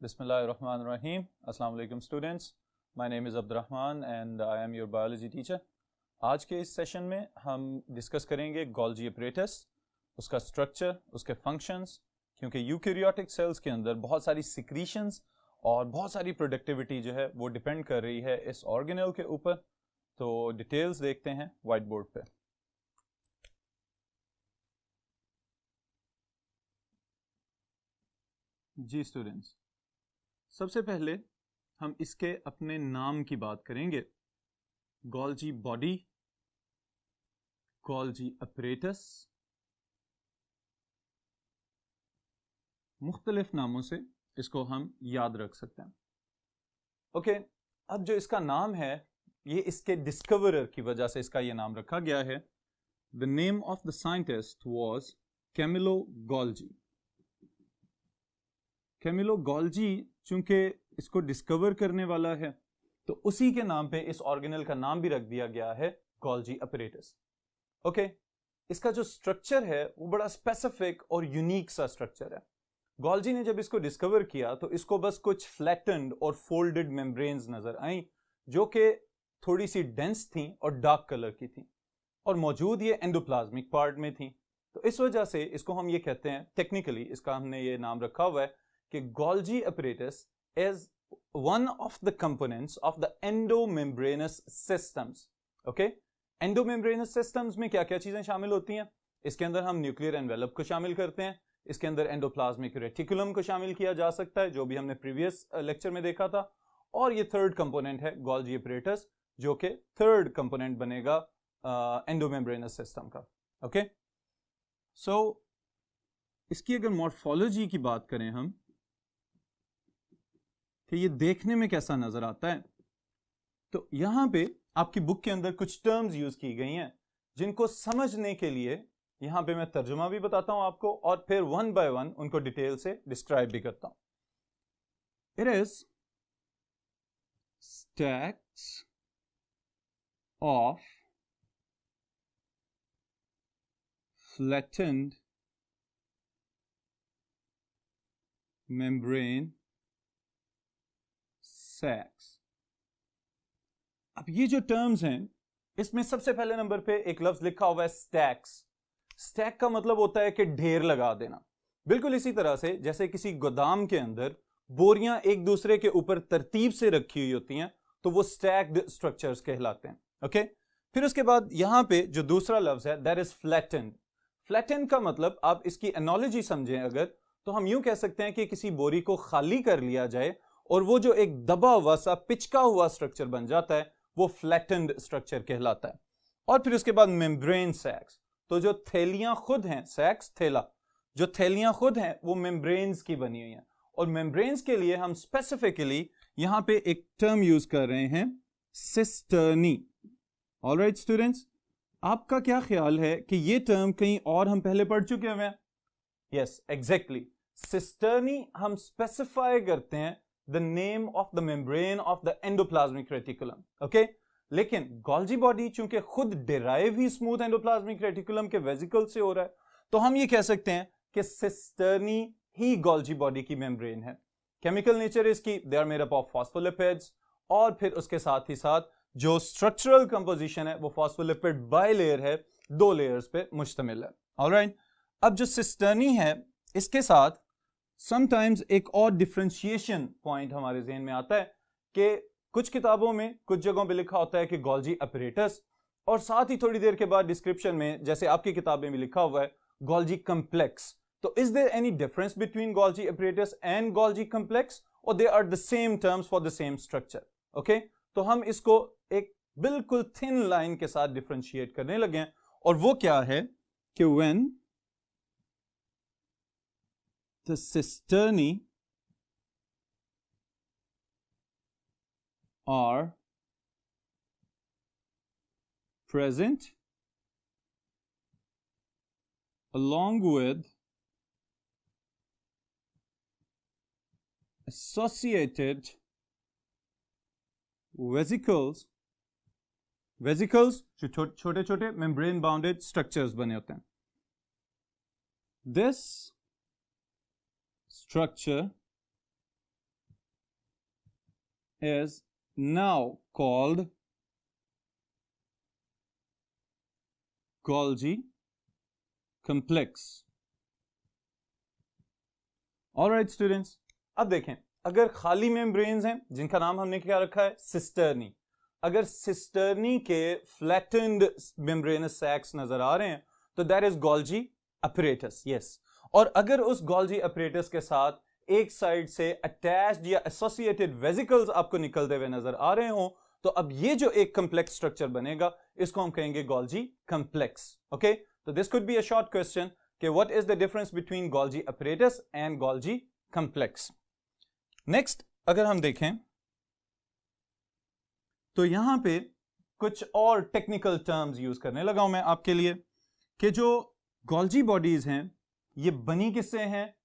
Bismillahirrahmanirrahim. Assalamu alaikum students. My name is Abdurrahman and I am your biology teacher. आज के इस session में हम डिस्कस करेंगे गोल्जी apparatus, उसका स्ट्रक्चर, उसके फंक्शंस, क्योंकि यूकैरियोटिक सेल्स के अंदर बहुत सारी सिक्रीशंस और बहुत सारी प्रोडक्टिविटी जो है वो डिपेंड कर रही है इस ऑर्गेनेल के ऊपर. तो डिटेल्स देखते हैं वाइट बोर्ड पे. जी स्टूडेंट्स, सबसे पहले हम इसके अपने नाम की बात करेंगे. गोल्जी बॉडी, गोल्जी अपरेटस, मुख्तलिफ नामों से इसको हम याद रख सकते हैं. ओके, अब जो इसका नाम है ये इसके डिस्कवरर की वजह से इसका ये नाम रखा गया है. The name of the scientist was Camillo Golgi. Camillo Golgi चूंकि इसको डिस्कवर करने वाला है तो उसी के नाम पे इस ऑर्गेनेल का नाम भी रख दिया गया है गोल्जी अपरेटस. ओके, इसका जो स्ट्रक्चर है वो बड़ा स्पेसिफिक और यूनिक सा स्ट्रक्चर है. गोल्जी ने जब इसको डिस्कवर किया तो इसको बस कुछ फ्लैटेंड और फोल्डेड मेम्ब्रेन्स नजर आई जो कि थोड़ी सी डेंस थी और डार्क कलर की थी और मौजूद ये एंडोप्लाज्मिक पार्ट में थी. तो इस वजह से इसको हम ये कहते हैं, टेक्निकली इसका हमने ये नाम रखा हुआ है कि Golgi apparatus is one of the components of the endomembranous systems. Okay? Endomembranous systems में क्या क्या चीजें शामिल होती हैं? इसके अंदर हम न्यूक्लियर एनवेलप को शामिल करते हैं, इसके अंदर एंडोप्लाज्मिक रेटिकुलम को शामिल किया जा सकता है जो भी हमने प्रीवियस लेक्चर में देखा था, और ये थर्ड कंपोनेंट है गोल्जी apparatus जो कि थर्ड कंपोनेंट बनेगा एंडोमेम्ब्रेनस सिस्टम का. ओके, सो इसकी अगर मॉर्फोलॉजी की बात करें हम कि ये देखने में कैसा नजर आता है, तो यहां पे आपकी बुक के अंदर कुछ टर्म्स यूज की गई हैं जिनको समझने के लिए यहां पे मैं तर्जुमा भी बताता हूं आपको और फिर वन बाय वन उनको डिटेल से डिस्क्राइब भी करता हूं. It is stacks of flattened membrane sacs. अब ये जो टर्म्स हैं इसमें सबसे पहले नंबर पे एक लफ्ज लिखा हुआ है स्टैक्स. स्टैक का मतलब होता है कि ढेर लगा देना. बिल्कुल इसी तरह से जैसे किसी गोदाम के अंदर बोरियां एक दूसरे के ऊपर तरतीब से रखी हुई होती हैं तो वो स्टैक्ड स्ट्रक्चर्स कहलाते हैं. ओके, फिर उसके बाद यहां पे जो दूसरा लफ्ज है दैट इज फ्लैटेंड. फ्लैटेंड का मतलब आप इसकी एनोलॉजी समझें अगर, तो हम यूं कह सकते हैं कि किसी बोरी को खाली कर लिया जाए और वो जो एक दबा हुआ सा पिचका हुआ स्ट्रक्चर बन जाता है वो फ्लैटेंड स्ट्रक्चर कहलाता है. और फिर उसके बाद मेम्ब्रेन सैक्स. तो जो थैलियां खुद हैं, सैक्स थैला, जो थैलियां खुद हैं वो मेम्ब्रेन्स की बनी हुई हैं. और मेम्ब्रेन्स के लिए हम स्पेसिफिकली यहां पे एक टर्म यूज कर रहे हैं, सिस्टर्नी. ऑलराइट स्टूडेंट्स, आपका क्या ख्याल है कि ये टर्म कहीं और हम पहले पढ़ चुके हुए हैं? Yes, exactly. सिस्टर्नी हम स्पेसिफाई करते हैं the name of the membrane of the endoplasmic reticulum. Okay, लेकिन गोल्जी बॉडी चूंकि खुद डिराइव ही स्मूथ एंडोप्लाज्मिक रेटिकुलम के वेसिकल से हो रहा है तो हम ये कह सकते हैं कि सिस्टर्नी ही गोल्जी बॉडी की मेम्ब्रेन है. केमिकल नेचर इसकी, they are made up of phospholipids, और फिर उसके साथ ही साथ जो स्ट्रक्चरल कंपोजिशन है वो फॉस्फोलिपिड बाइलेयर है, 2 लेयर्स पे मुश्तमिल है. ऑलराइट, अब जो सिस्टर्नी है इसके साथ समटाइम्स एक और डिफरेंशिएशन पॉइंट हमारे ज़हन में आता है कि कुछ किताबों में कुछ जगहों पे लिखा होता है कि गोल्जी अपरेटस, और साथ ही थोड़ी देर के बाद डिस्क्रिप्शन में जैसे आपकी किताब में भी लिखा हुआ है गोल्जी कम्प्लेक्स. तो is there any difference between Golgi apparatus and Golgi complex, और they are the same terms for the same structure? Okay, तो हम इसको एक बिल्कुल थिन लाइन के साथ डिफरेंशिएट करने लगे हैं, और वो क्या है कि when the cisternae are present along with associated vesicles. Vesicles जो छोटे छोटे मेम्ब्रेन बाउंडेड स्ट्रक्चर्स बने होते हैं. This structure is now called Golgi complex. Alright students, अब देखें, अगर खाली मेम्ब्रेन्स हैं जिनका नाम हमने क्या रखा है, सिस्टर्नी, अगर सिस्टर्नी के फ्लैटेंड मेम्ब्रेनस सैक्स नजर आ रहे हैं तो that is Golgi apparatus, yes. और अगर उस गोल्जी अपरेटस के साथ एक साइड से अटैच्ड या एसोसिएटेड वेसिकल्स आपको निकलते हुए नजर आ रहे हो तो अब ये जो एक कम्प्लेक्स स्ट्रक्चर बनेगा इसको हम कहेंगे गोल्जी कम्प्लेक्स। ओके, तो this could be a short question कि what is the difference between Golgi apparatus and Golgi complex. Next अगर हम देखें तो यहां पे कुछ और टेक्निकल टर्म्स यूज करने लगा हूं मैं आपके लिए कि जो गोल्जी बॉडीज हैं ये बनी किससे हैं,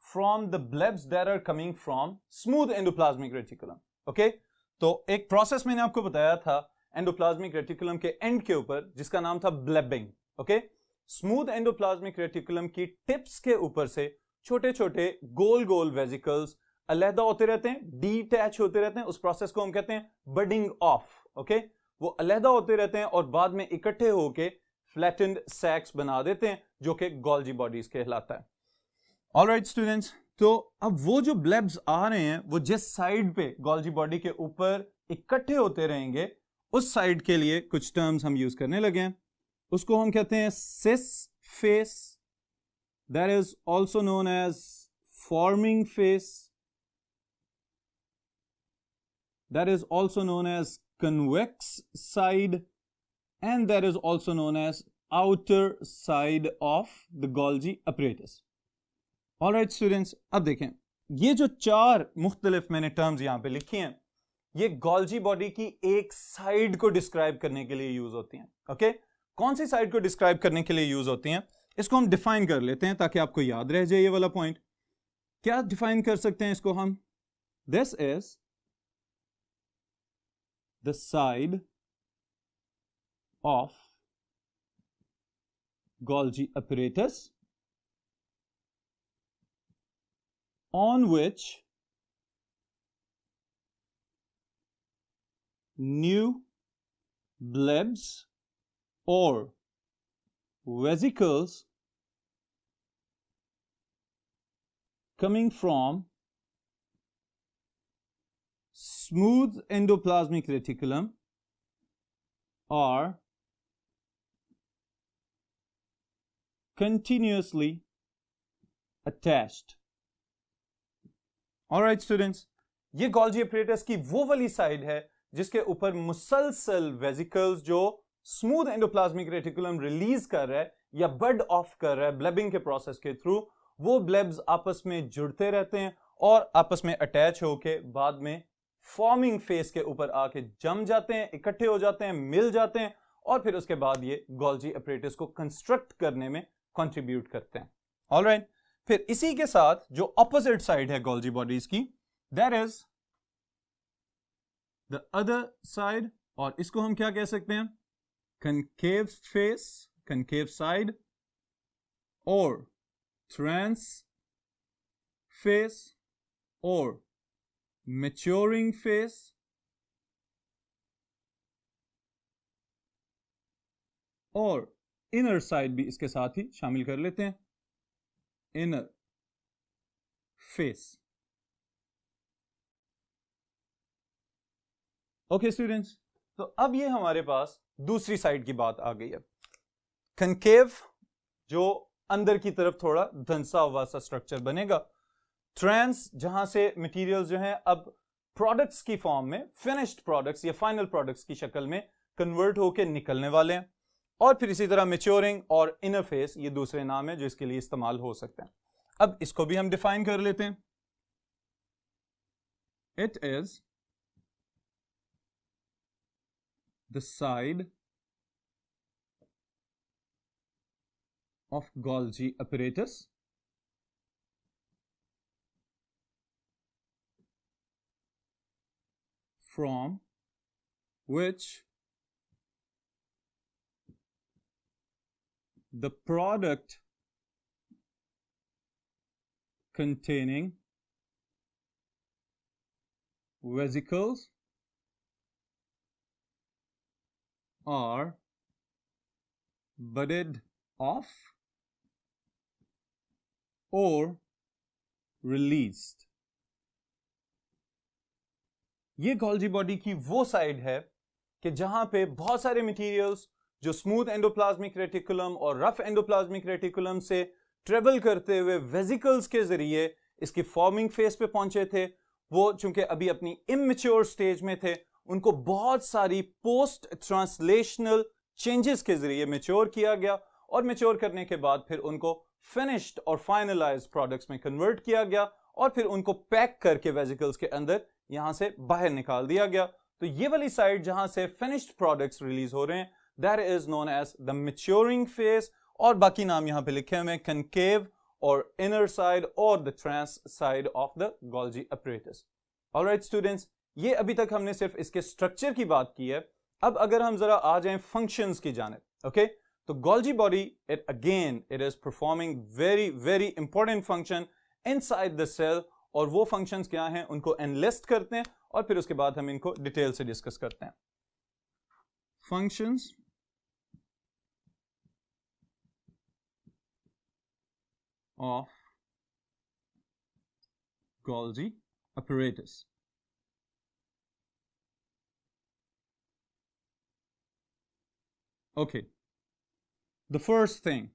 from the blebs that are coming from smooth endoplasmic reticulum. Okay, तो एक प्रोसेस मैंने आपको बताया था एंडोप्लाज्मिक रेटिकुलम के एंड के ऊपर जिसका नाम था ब्लेबिंग। ओके, स्मूथ एंडोप्लाज्मिक रेटिकुलम की टिप्स के ऊपर से छोटे छोटे गोल गोल वेसिकल्स अलहदा होते रहते हैं, डीटैच होते रहते हैं, उस प्रोसेस को हम कहते हैं बडिंग ऑफ। ओके, वो अलहदा होते रहते हैं और बाद में इकट्ठे होके फ्लैटेंड सैक्स बना देते हैं जो कि गोल्जी बॉडीज कहलाता है। ऑलराइट स्टूडेंट्स, तो अब वो जो ब्लेब्स आ रहे हैं वो जिस साइड पे गोल्जी बॉडी के ऊपर इकट्ठे होते रहेंगे उस साइड के लिए कुछ टर्म्स हम यूज करने लगे हैं, उसको हम कहते हैं cis face, that is also known as forming face, that is also known as convex side, and that is also known as outer side of the Golgi apparatus. All right students, अब देखें ये जो चार मुख्तलिफ मैंने terms यहां पे लिखी हैं ये गोल्जी बॉडी की एक साइड को डिस्क्राइब करने के लिए यूज होती हैं। ओके, कौन सी साइड को डिस्क्राइब करने के लिए यूज होती हैं इसको हम डिफाइन कर लेते हैं ताकि आपको याद रह जाए ये वाला पॉइंट। क्या डिफाइन कर सकते हैं इसको हम, this is the side of Golgi apparatus on which new blebs or vesicles coming from smooth endoplasmic reticulum are continuously attached. All right students, ये गोल्जी apparatus की वो वाली साइड है जिसके ऊपर मुसलसल वेसिकल्स जो स्मूथ एंडोप्लाज्मिक रेटिकुलम रिलीज कर रहा है या बड ऑफ कर रहा है ब्लेबिंग के प्रोसेस के थ्रू, वो ब्लेब्स आपस में जुड़ते रहते हैं और आपस में अटैच होके बाद में फॉर्मिंग फेस के ऊपर आके जम जाते हैं, इकट्ठे हो जाते हैं, मिल जाते हैं और फिर उसके बाद ये गोल्जी अपरेटस को कंस्ट्रक्ट करने में कंट्रीब्यूट करते हैं। ऑलराइट, फिर इसी के साथ जो ऑपोजिट साइड है गोल्जी बॉडीज की, that is the other side, और इसको हम क्या कह सकते हैं, कनकेव फेस, कनकेव साइड और ट्रांस फेस और maturing phase और इनर साइड भी इसके साथ ही शामिल कर लेते हैं, इनर फेस। ओके स्टूडेंट्स, तो अब ये हमारे पास दूसरी साइड की बात आ गई है, कनकेव जो अंदर की तरफ थोड़ा धंसा हुआ सा स्ट्रक्चर बनेगा, ट्रांस जहां से मटेरियल्स जो हैं अब प्रोडक्ट्स की फॉर्म में, फिनिश्ड प्रोडक्ट्स या फाइनल प्रोडक्ट्स की शक्ल में कन्वर्ट होकर निकलने वाले हैं, और फिर इसी तरह मैच्योरिंग और इनर फेस ये दूसरे नाम है जो इसके लिए इस्तेमाल हो सकते हैं। अब इसको भी हम डिफाइन कर लेते हैं, it is the side of Golgi apparatus from which the product containing vesicles are budded off or released. ये गोल्जी बॉडी की वो साइड है कि जहां पे बहुत सारे मटेरियल्स जो स्मूथ एंडोप्लाज्मिक रेटिकुलम और रफ एंडोप्लाज्मिक रेटिकुलम से ट्रेवल करते हुए वेसिकल्स के जरिए इसकी फॉर्मिंग फेज पे पहुंचे थे, वो चूंकि अभी अपनी इमैच्योर स्टेज में थे, उनको बहुत सारी पोस्ट ट्रांसलेशनल चेंजेस के जरिए मैच्योर किया गया और मैच्योर करने के बाद फिर उनको फिनिश्ड और फाइनलाइज्ड प्रोडक्ट्स में कन्वर्ट किया गया और फिर उनको पैक करके वेसिकल्स के अंदर यहां से बाहर निकाल दिया गया. तो ये वाली साइड जहां से फिनिश्ड प्रोडक्ट्स रिलीज हो रहे हैं, that is known as the maturing phase, और बाकी नाम यहां पे लिखे हुए हैं कनकेव और इनर साइड और the trans side of the Golgi apparatus. Alright students, ये अभी तक हमने सिर्फ इसके स्ट्रक्चर की बात की है. अब अगर हम जरा आ जाएं फंक्शंस की जानिब, ओके, तो Golgi body it is performing very very important function inside the cell, और वो फंक्शंस क्या हैं उनको एनलिस्ट करते हैं और फिर उसके बाद हम इनको डिटेल से डिस्कस करते हैं. Functions of Golgi apparatus. Okay, the first thing,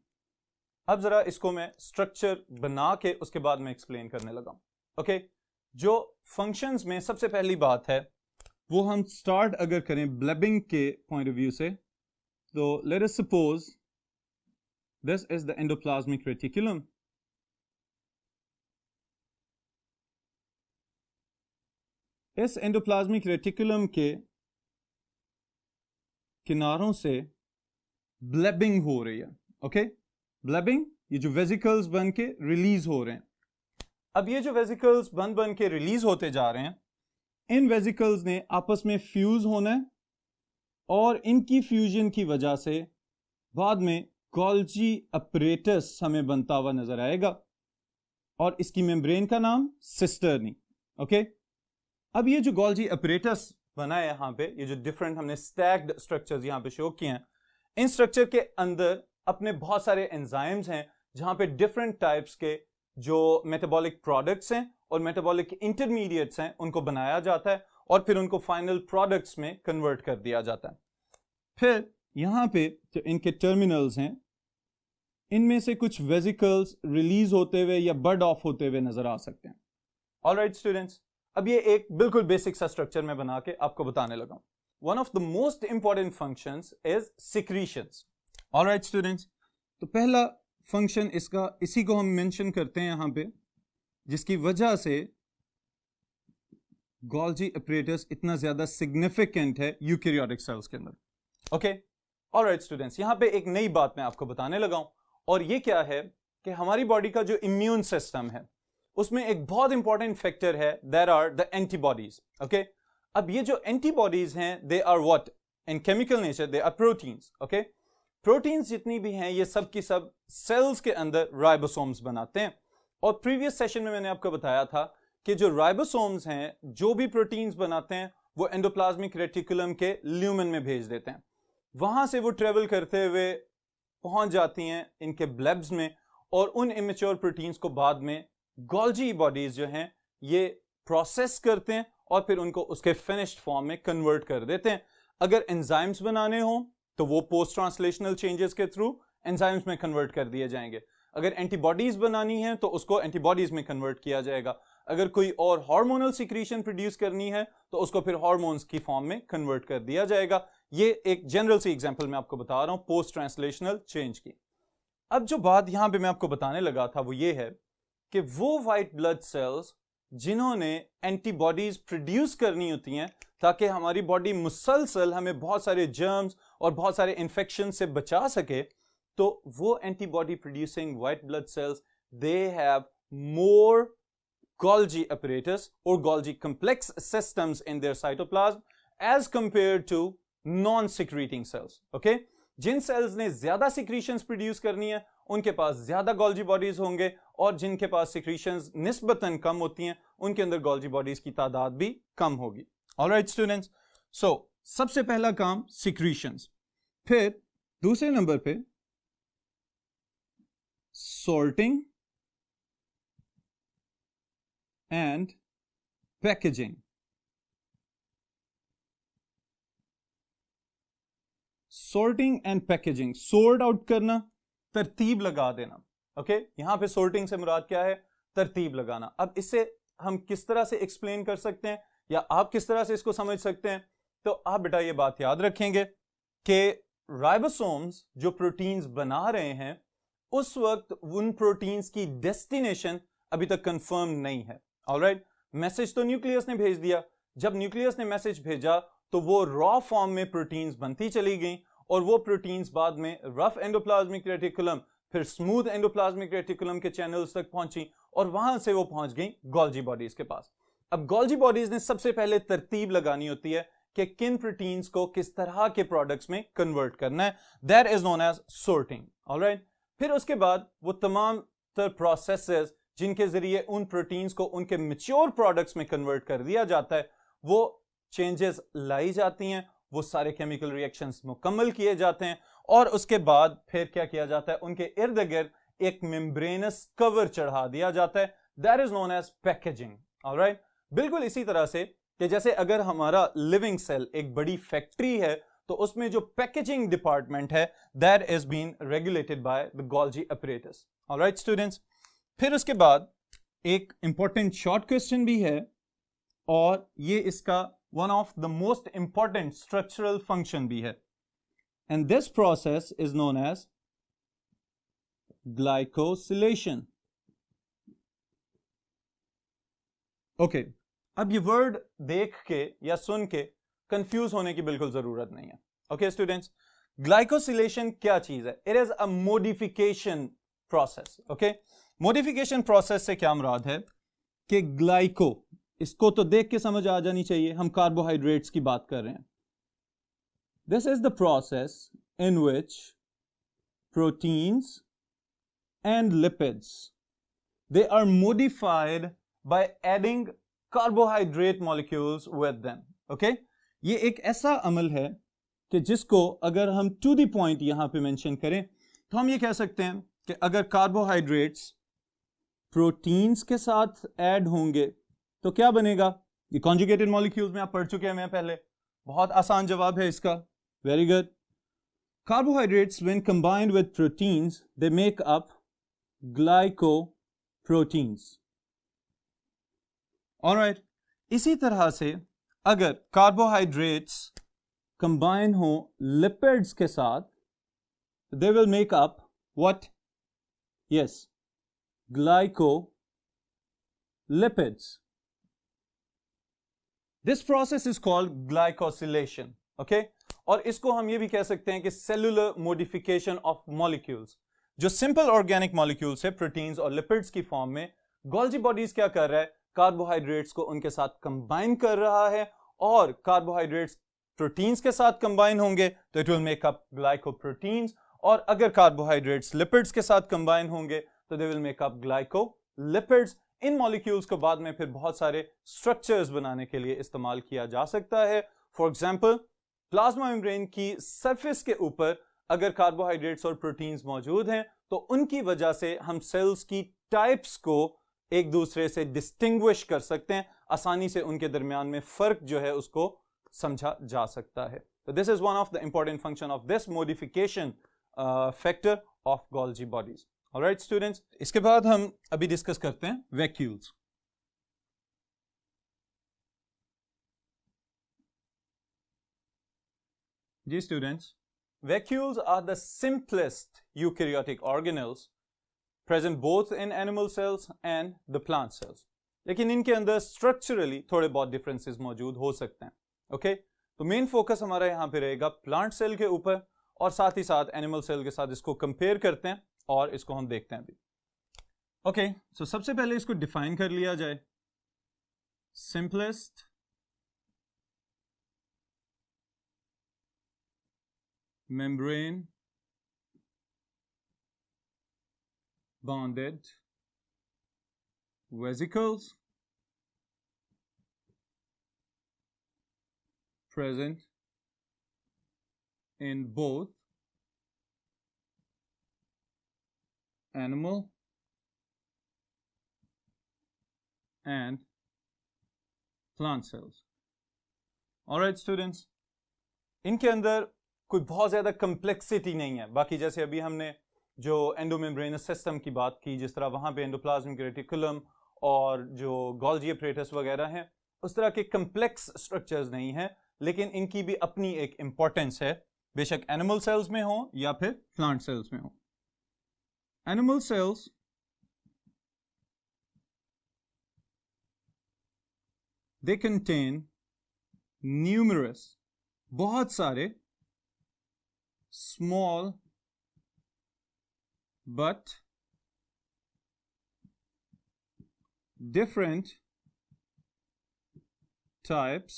अब जरा इसको मैं स्ट्रक्चर बना के उसके बाद मैं एक्सप्लेन करने लगा. ओके, जो फंक्शंस में सबसे पहली बात है वो हम स्टार्ट अगर करें ब्लेबिंग के पॉइंट ऑफ व्यू से, तो let us suppose this is the endoplasmic reticulum. इस एंडोप्लाज्मिक रेटिकुलम के किनारों से ब्लेबिंग हो रही है. ओके, ब्लेबिंग, ये जो वेसिकल्स बन के रिलीज हो रहे हैं. अब ये जो वेसिकल्स बन के रिलीज होते जा रहे हैं, इन वेसिकल्स ने आपस में फ्यूज होना है और इनकी फ्यूजन की वजह से बाद में गोल्जी अपरेटस हमें बनता हुआ नजर आएगा और इसकी मेम्ब्रेन का नाम सिस्टर्नी. ओके, अब ये जो गोल्जी अपरेटस बना है यहां पे, ये जो डिफरेंट हमने स्टैक्ड स्ट्रक्चर्स यहां पे शो किए हैं, इन स्ट्रक्चर के अंदर अपने बहुत सारे एंजाइम्स हैं जहां पे डिफरेंट टाइप्स के जो मेटाबॉलिक प्रोडक्ट्स हैं और मेटाबॉलिक इंटरमीडिएट्स हैं उनको बनाया जाता है और फिर उनको फाइनल प्रोडक्ट्स में कन्वर्ट कर दिया जाता है. फिर यहां पे जो इनके टर्मिनल्स हैं, इनमें से कुछ वेसिकल्स रिलीज होते हुए या बर्ड ऑफ होते हुए नजर आ सकते हैं. ऑलराइट स्टूडेंट्स, अब ये एक बिल्कुल बेसिक सा स्ट्रक्चर में बना के आपको बताने लगा. One of the most important functions is secretions. Alright students, तो पहला फंक्शन इसका, इसी को हम मेंशन करते हैं यहां पे, जिसकी वजह से गोल्जी अपरेटस इतना ज्यादा सिग्निफिकेंट है यूकैरियोटिक सेल्स के अंदर. ओके, ऑलराइट स्टूडेंट्स, यहां पे एक नई बात मैं आपको बताने लगा हूं, और ये क्या है कि हमारी बॉडी का जो इम्यून सिस्टम है उसमें एक बहुत इंपॉर्टेंट फैक्टर है, there are the antibodies. Okay, अब ये जो एंटीबॉडीज हैं, they are what in chemical nature, they are proteins. Okay, proteins जितनी भी हैं ये सब की सब सेल्स के अंदर राइबोसोम्स बनाते हैं. और प्रीवियस सेशन में मैंने आपको बताया था कि जो राइबोसोम्स हैं, जो भी प्रोटीन्स बनाते हैं, वो एंडोप्लाज्मिक रेटिकुलम के ल्यूमेन में भेज देते हैं. वहां से वो ट्रेवल करते हुए पहुंच जाती हैं इनके ब्लेब्स में, और उन इमेच्योर प्रोटीन्स को बाद में गोल्जी बॉडीज जो हैं ये प्रोसेस करते हैं और फिर उनको उसके फिनिश्ड फॉर्म में कन्वर्ट कर देते हैं. अगर एंजाइम्स बनाने हो तो वो पोस्ट ट्रांसलेशनल चेंजेस के थ्रू एंजाइम्स में कन्वर्ट कर दिए जाएंगे. अगर एंटीबॉडीज बनानी है तो उसको एंटीबॉडीज में कन्वर्ट किया जाएगा. अगर कोई और हार्मोनल सिक्रीशन प्रोड्यूस करनी है तो उसको फिर हार्मोन्स की फॉर्म में कन्वर्ट कर दिया जाएगा. ये एक जनरल सी एग्जांपल मैं आपको बता रहा हूं पोस्ट ट्रांसलेशनल चेंज की. अब जो बात यहां पे मैं आपको बताने लगा था वो ये है कि वो वाइट ब्लड सेल्स जिन्होंने एंटीबॉडीज प्रोड्यूस करनी होती हैं ताकि हमारी बॉडी मुसलसल हमें बहुत सारे जर्म्स और बहुत सारे इन्फेक्शन से बचा सके, तो वो antibody producing white blood cells they have more Golgi apparatus or Golgi complex systems in their cytoplasm as compared to non-secreting cells. Okay? जिन सेल्स ने ज्यादा सिक्रीशंस प्रोड्यूस करनी है उनके पास ज्यादा गोल्जी बॉडीज होंगे, और जिनके पास सिक्रीशंस निस्बतन कम होती हैं उनके अंदर गोल्जी बॉडीज की तादाद भी कम होगी. ऑलराइट स्टूडेंट्स, सो सबसे पहला काम सिक्रीशंस. फिर दूसरे नंबर पे sorting and packaging. Sorting and packaging, sort out करना, तरतीब लगा देना. ओके, यहां पे sorting से मुराद क्या है? तरतीब लगाना. अब इससे हम किस तरह से एक्सप्लेन कर सकते हैं या आप किस तरह से इसको समझ सकते हैं? तो आप बेटा ये बात याद रखेंगे कि राइबोसोम्स जो प्रोटीन्स बना रहे हैं उस वक्त उन प्रोटीन्स की डेस्टिनेशन अभी तक कंफर्म नहीं है. ऑलराइट, मैसेज तो न्यूक्लियस ने भेज दिया. जब न्यूक्लियस ने मैसेज भेजा तो वो रॉ फॉर्म में प्रोटीन्स बनती चली गई और वो प्रोटीन्स बाद में रफ एंडोप्लाज्मिक रेटिकुलम, फिर स्मूथ एंडोप्लाज्मिक रेटिकुलम के चैनल्स तक पहुंची और वहां से वो पहुंच गई गोल्जी बॉडीज के पास. अब गोल्जी बॉडीज ने सबसे पहले तरतीब लगानी होती है कि किन प्रोटीन्स को किस तरह के प्रोडक्ट्स में कन्वर्ट करना है. That is known as sorting. Alright, फिर उसके बाद वो तमाम तर प्रोसेसेस जिनके जरिए उन प्रोटीन्स को उनके मैच्योर प्रोडक्ट्स में कन्वर्ट कर दिया जाता है, वो चेंजेस लाई जाती हैं, वो सारे केमिकल रिएक्शंस मुकम्मल किए जाते हैं और उसके बाद फिर क्या किया जाता है? उनके इर्द गिर्द एक मेम्ब्रेनस कवर चढ़ा दिया जाता है. That is known as packaging. Alright, बिल्कुल इसी तरह से कि जैसे अगर हमारा लिविंग सेल एक बड़ी फैक्ट्री है तो उसमें जो पैकेजिंग डिपार्टमेंट है that is been regulated by the Golgi apparatus. Alright students, फिर उसके बाद एक इंपॉर्टेंट शॉर्ट क्वेश्चन भी है और ये इसका one of the most important structural function भी है. And this process is known as glycosylation. Okay, अब ये वर्ड देख के या सुन के कंफ्यूज होने की बिल्कुल जरूरत नहीं है. ओके स्टूडेंट्स, ग्लाइकोसिलेशन क्या चीज है? It is a modification process. Okay, modification process से क्या मुराद है कि ग्लाइको, इसको तो देख के समझ आ जानी चाहिए, हम कार्बोहाइड्रेट्स की बात कर रहे हैं. This is the process in which proteins and lipids they are modified by adding carbohydrate molecules with them. Okay, ये एक ऐसा अमल है कि जिसको अगर हम टू द पॉइंट यहां पे मेंशन करें तो हम ये कह सकते हैं कि अगर कार्बोहाइड्रेट्स प्रोटीन्स के साथ ऐड होंगे तो क्या बनेगा? ये कॉन्जुगेटेड मॉलिक्यूल्स में आप पढ़ चुके हैं मैं पहले. बहुत आसान जवाब है इसका. Very good. Carbohydrates when combined with proteins they make up glycoproteins. Alright, इसी तरह से अगर कार्बोहाइड्रेट्स कंबाइन हो लिपिड्स के साथ they will make up what? Yes, glycolipids. This process is called glycosylation. Okay? और इसको हम ये भी कह सकते हैं कि सेलुलर मॉडिफिकेशन ऑफ मॉलिक्यूल्स. जो सिंपल ऑर्गेनिक मॉलिक्यूल्स है प्रोटीन्स और लिपिड्स की फॉर्म में, गोल्जी बॉडीज क्या कर रहा है? कार्बोहाइड्रेट्स को उनके साथ कंबाइन कर रहा है और कार्बोहाइड्रेट्स प्रोटीन्स के साथ कंबाइन होंगे तो it will make up glycoproteins, और अगर कार्बोहाइड्रेट्स लिपिड्स के साथ कंबाइन होंगे तो they will make up glycolipids. In molecules को बाद में फिर बहुत सारे स्ट्रक्चर्स बनाने के लिए इस्तेमाल किया जा सकता है. फॉर एग्जांपल, प्लाज्मा मेम्ब्रेन की सरफेस के ऊपर अगर कार्बोहाइड्रेट्स और प्रोटीन्स मौजूद हैं तो उनकी वजह से हम सेल्स की टाइप्स को एक दूसरे से डिस्टिंग्विश कर सकते हैं, आसानी से उनके दरमियान में फर्क जो है उसको समझा जा सकता है. तो this is one of the important function of this modification factor of Golgi bodies. Alright students, इसके बाद हम अभी डिस्कस करते हैं वैक्यूल्स. जी students, vacuoles are the simplest eukaryotic organelles present both in animal cells and the plant cells. लेकिन इनके अंदर स्ट्रक्चरली थोड़े बहुत डिफरेंसेस मौजूद हो सकते हैं. ओके, तो मेन फोकस हमारा यहां पे रहेगा प्लांट सेल के ऊपर और साथ ही साथ एनिमल सेल के साथ इसको कंपेयर करते हैं और इसको हम देखते हैं अभी. ओके, सो सबसे पहले इसको डिफाइन कर लिया जाए. Simplest membrane bonded vesicles present in both animal and plant cells. Alright students, इनके अंदर कोई बहुत ज़्यादा कम्प्लेक्सिटी नहीं है. बाकी जैसे अभी हमने जो एंडोमेम्ब्रेनस सिस्टम की बात की, जिस तरह वहाँ पे एंडोप्लाज्मिक रेटिकुलम और जो गोल्गी एपरेटस वगैरह हैं, उस तरह के कम्प्लेक्स स्ट्रक्चर्स नहीं हैं, लेकिन इनकी भी अपनी एक इम्पोर्टेंस है, बेशक एनिमल सेल्स में हो या फिर प्लांट सेल्स में हो. Animal cells they contain numerous, बहुत सारे small but different types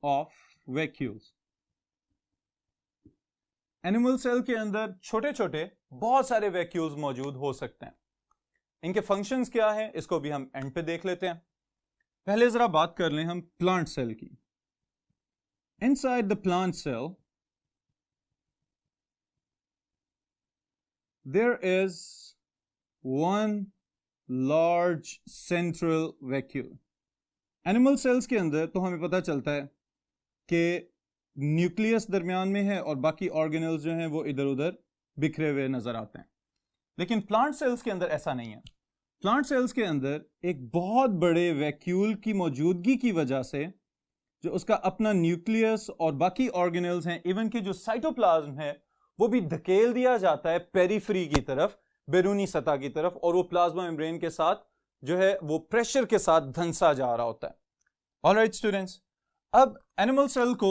of vacuoles. Animal cell के अंदर छोटे छोटे बहुत सारे वैक्यूल्स मौजूद हो सकते हैं. इनके फंक्शंस क्या हैं, इसको भी हम एंड पे देख लेते हैं. पहले जरा बात कर लें हम प्लांट सेल की. Inside the plant cell there is one large central vacuole. Animal cells के अंदर तो हमें पता चलता है कि न्यूक्लियस दरमियान में है और बाकी ऑर्गेनल्स जो हैं वो इधर उधर बिखरे हुए नजर आते हैं. लेकिन प्लांट सेल्स के अंदर ऐसा नहीं है. प्लांट सेल्स के अंदर एक बहुत बड़े वैक्यूल की मौजूदगी की वजह से जो उसका अपना न्यूक्लियस और बाकी ऑर्गेनल्स हैं, इवन कि जो साइटोप्लाज्म है, वो भी धकेल दिया जाता है पेरिफेरी की तरफ, बैरूनी सतह की तरफ, और वो प्लाज्मा मेम्ब्रेन के साथ जो है वो प्रेशर के साथ धंसा जा रहा होता है. ऑलराइट स्टूडेंट्स, अब एनिमल सेल को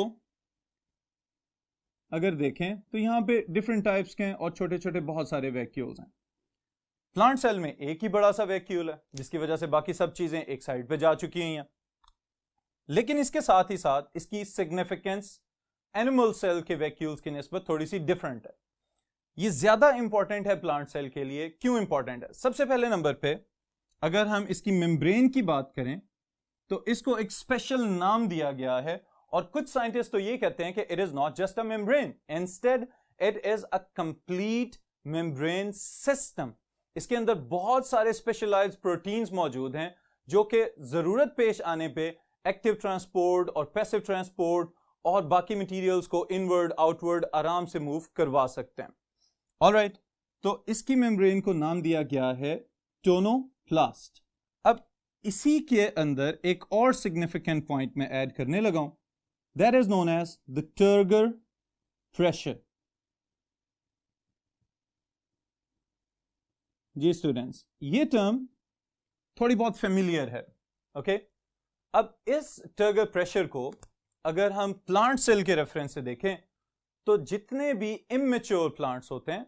अगर देखें तो यहां पे डिफरेंट टाइप्स के हैं और छोटे छोटे बहुत सारे वैक्यूल्स हैं. प्लांट सेल में एक ही बड़ा सा वैक्यूल है, जिसकी वजह से बाकी सब चीजें एक साइड पे जा चुकी हैं. लेकिन इसके साथ ही साथ इसकी सिग्निफिकेंस एनिमल सेल के वैक्यूल्स की निस्बत थोड़ी सी डिफरेंट है. ये ज्यादा इंपॉर्टेंट है प्लांट सेल के लिए. क्यों इंपॉर्टेंट है? सबसे पहले नंबर पे अगर हम इसकी मेम्ब्रेन की बात करें तो इसको एक स्पेशल नाम दिया गया है, और कुछ साइंटिस्ट तो ये कहते हैं कि it is not just a membrane, instead it is a complete membrane system. इसके अंदर बहुत सारे स्पेशलाइज्ड प्रोटीन्स मौजूद हैं जो कि जरूरत पेश आने पे एक्टिव ट्रांसपोर्ट और पैसिव ट्रांसपोर्ट और बाकी मटेरियल्स को इनवर्ड आउटवर्ड आराम से मूव करवा सकते हैं. ऑलराइट, तो इसकी मेम्ब्रेन को नाम दिया गया है टोनोप्लास्ट. अब इसी के अंदर एक और सिग्निफिकेंट पॉइंट में ऐड करने लगा हूं, that is known as the turgor pressure. जी स्टूडेंट्स, ये टर्म थोड़ी बहुत फेमिलियर है. ओके, अब इस टर्गर प्रेशर को अगर हम प्लांट सेल के रेफरेंस से देखें तो जितने भी इमेच्योर प्लांट्स होते हैं,